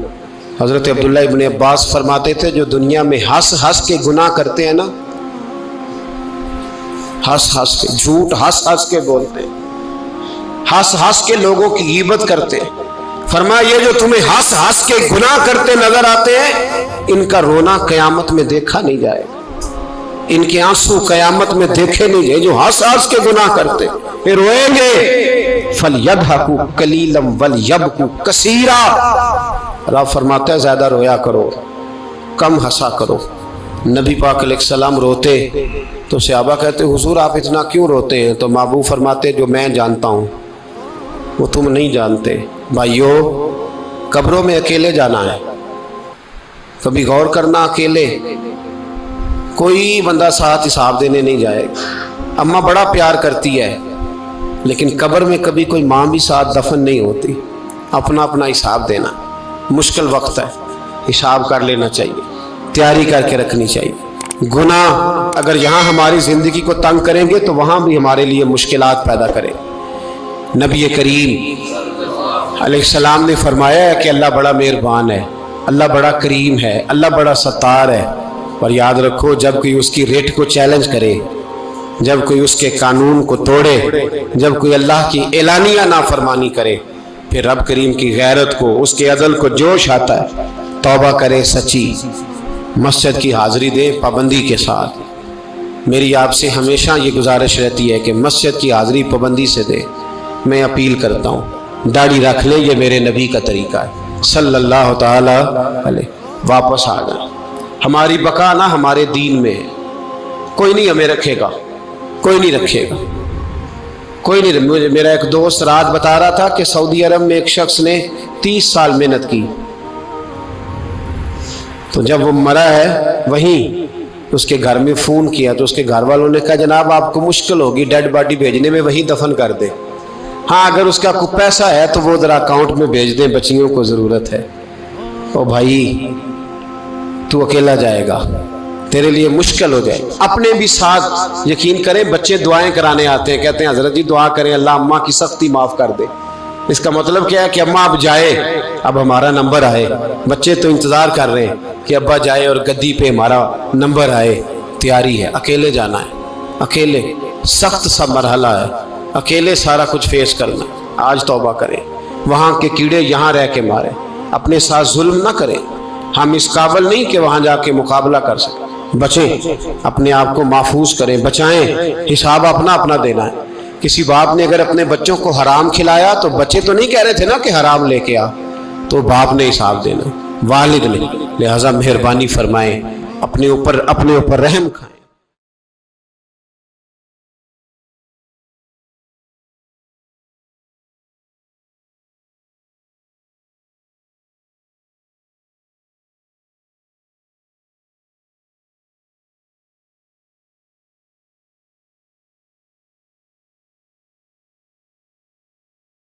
Speaker 1: حضرت عبداللہ ابن عباس فرماتے تھے جو دنیا میں ہنس ہنس کے گناہ کرتے ہیں نا، ہنس ہنس کے جھوٹ ہنس ہنس کے بولتے ہیں، ہنس ہنس کے لوگوں کی غیبت کرتے ہیں، فرمایا یہ جو تمہیں ہنس ہنس کے گناہ کرتے نظر آتے ہیں ان کا رونا قیامت میں دیکھا نہیں جائے گا، ان کے آنسو قیامت میں دیکھے نہیں جائے۔ جو ہنس ہنس کے گناہ کرتے پھر روئیں گے، فَلْيَضْحَكُوا قَلِيلًا وَلْيَبْكُوا كَثِيرًا، رب فرماتا ہے زیادہ رویا کرو کم ہنسا کرو۔ نبی پاک علیہ السلام روتے تو صحابہ کہتے حضور آپ اتنا کیوں روتے ہیں؟ تو محبوب فرماتے جو میں جانتا ہوں وہ تم نہیں جانتے۔ بھائیو قبروں میں اکیلے جانا ہے، کبھی غور کرنا، اکیلے کوئی بندہ ساتھ حساب دینے نہیں جائے گا۔ اماں بڑا پیار کرتی ہے لیکن قبر میں کبھی کوئی ماں بھی ساتھ دفن نہیں ہوتی، اپنا اپنا حساب دینا، مشکل وقت ہے، حساب کر لینا چاہیے، تیاری کر کے رکھنی چاہیے۔ گناہ اگر یہاں ہماری زندگی کو تنگ کریں گے تو وہاں بھی ہمارے لیے مشکلات پیدا کریں۔ نبی کریم علیہ السلام نے فرمایا ہے کہ اللہ بڑا مہربان ہے، اللہ بڑا کریم ہے، اللہ بڑا ستار ہے، اور یاد رکھو جب کوئی اس کی ریٹ کو چیلنج کرے، جب کوئی اس کے قانون کو توڑے، جب کوئی اللہ کی اعلانیہ نافرمانی کرے، پھر رب کریم کی غیرت کو، اس کے عدل کو جوش آتا ہے، توبہ کرے سچی، مسجد کی حاضری دے پابندی کے ساتھ۔ میری آپ سے ہمیشہ یہ گزارش رہتی ہے کہ مسجد کی حاضری پابندی سے دے۔ میں اپیل کرتا ہوں داڑھی رکھ لیں، یہ میرے نبی کا طریقہ ہے صلی اللہ تعالی علیہ۔ واپس آ جائیں، ہماری بقا نہ ہمارے دین میں ہے، کوئی نہیں ہمیں رکھے گا، کوئی نہیں رکھے گا، کوئی نہیں۔ میرا ایک دوست رات بتا رہا تھا کہ سعودی عرب میں ایک شخص نے 30 سال محنت کی، تو جب وہ مرا ہے وہیں اس کے گھر میں فون کیا تو اس کے گھر والوں نے کہا جناب آپ کو مشکل ہوگی ڈیڈ باڈی بھیجنے میں، وہیں دفن کر دیں، ہاں اگر اس کا کوئی پیسہ ہے تو وہ ذرا اکاؤنٹ میں بھیج دیں، بچیوں کو ضرورت ہے۔ او بھائی تو اکیلا جائے گا، تیرے لیے مشکل ہو جائے۔ اپنے بھی ساتھ یقین کریں، بچے دعائیں کرانے آتے ہیں، کہتے ہیں حضرت جی دعا کریں اللہ اماں کی سختی معاف کر دے۔ اس کا مطلب کیا ہے کہ اماں اب جائے، اب ہمارا نمبر آئے۔ بچے تو انتظار کر رہے ہیں کہ ابا جائے اور گدی پہ ہمارا نمبر آئے۔ تیاری ہے، اکیلے جانا ہے، اکیلے، سخت سا مرحلہ ہے، اکیلے سارا کچھ فیس کرنا۔ آج توبہ کریں، وہاں کے کیڑے یہاں رہ کے ماریں، اپنے ساتھ ظلم نہ کریں۔ ہم اس قابل نہیں کہ وہاں جا کے مقابلہ کر سکیں، بچیں، اپنے آپ کو محفوظ کریں، بچائیں، حساب اپنا اپنا دینا ہے۔ کسی باپ نے اگر اپنے بچوں کو حرام کھلایا تو بچے تو نہیں کہہ رہے تھے نا کہ حرام لے کے آ، تو باپ نے حساب دینا، والد نے۔ لہٰذا مہربانی فرمائیں، اپنے اوپر رحم کھائیں۔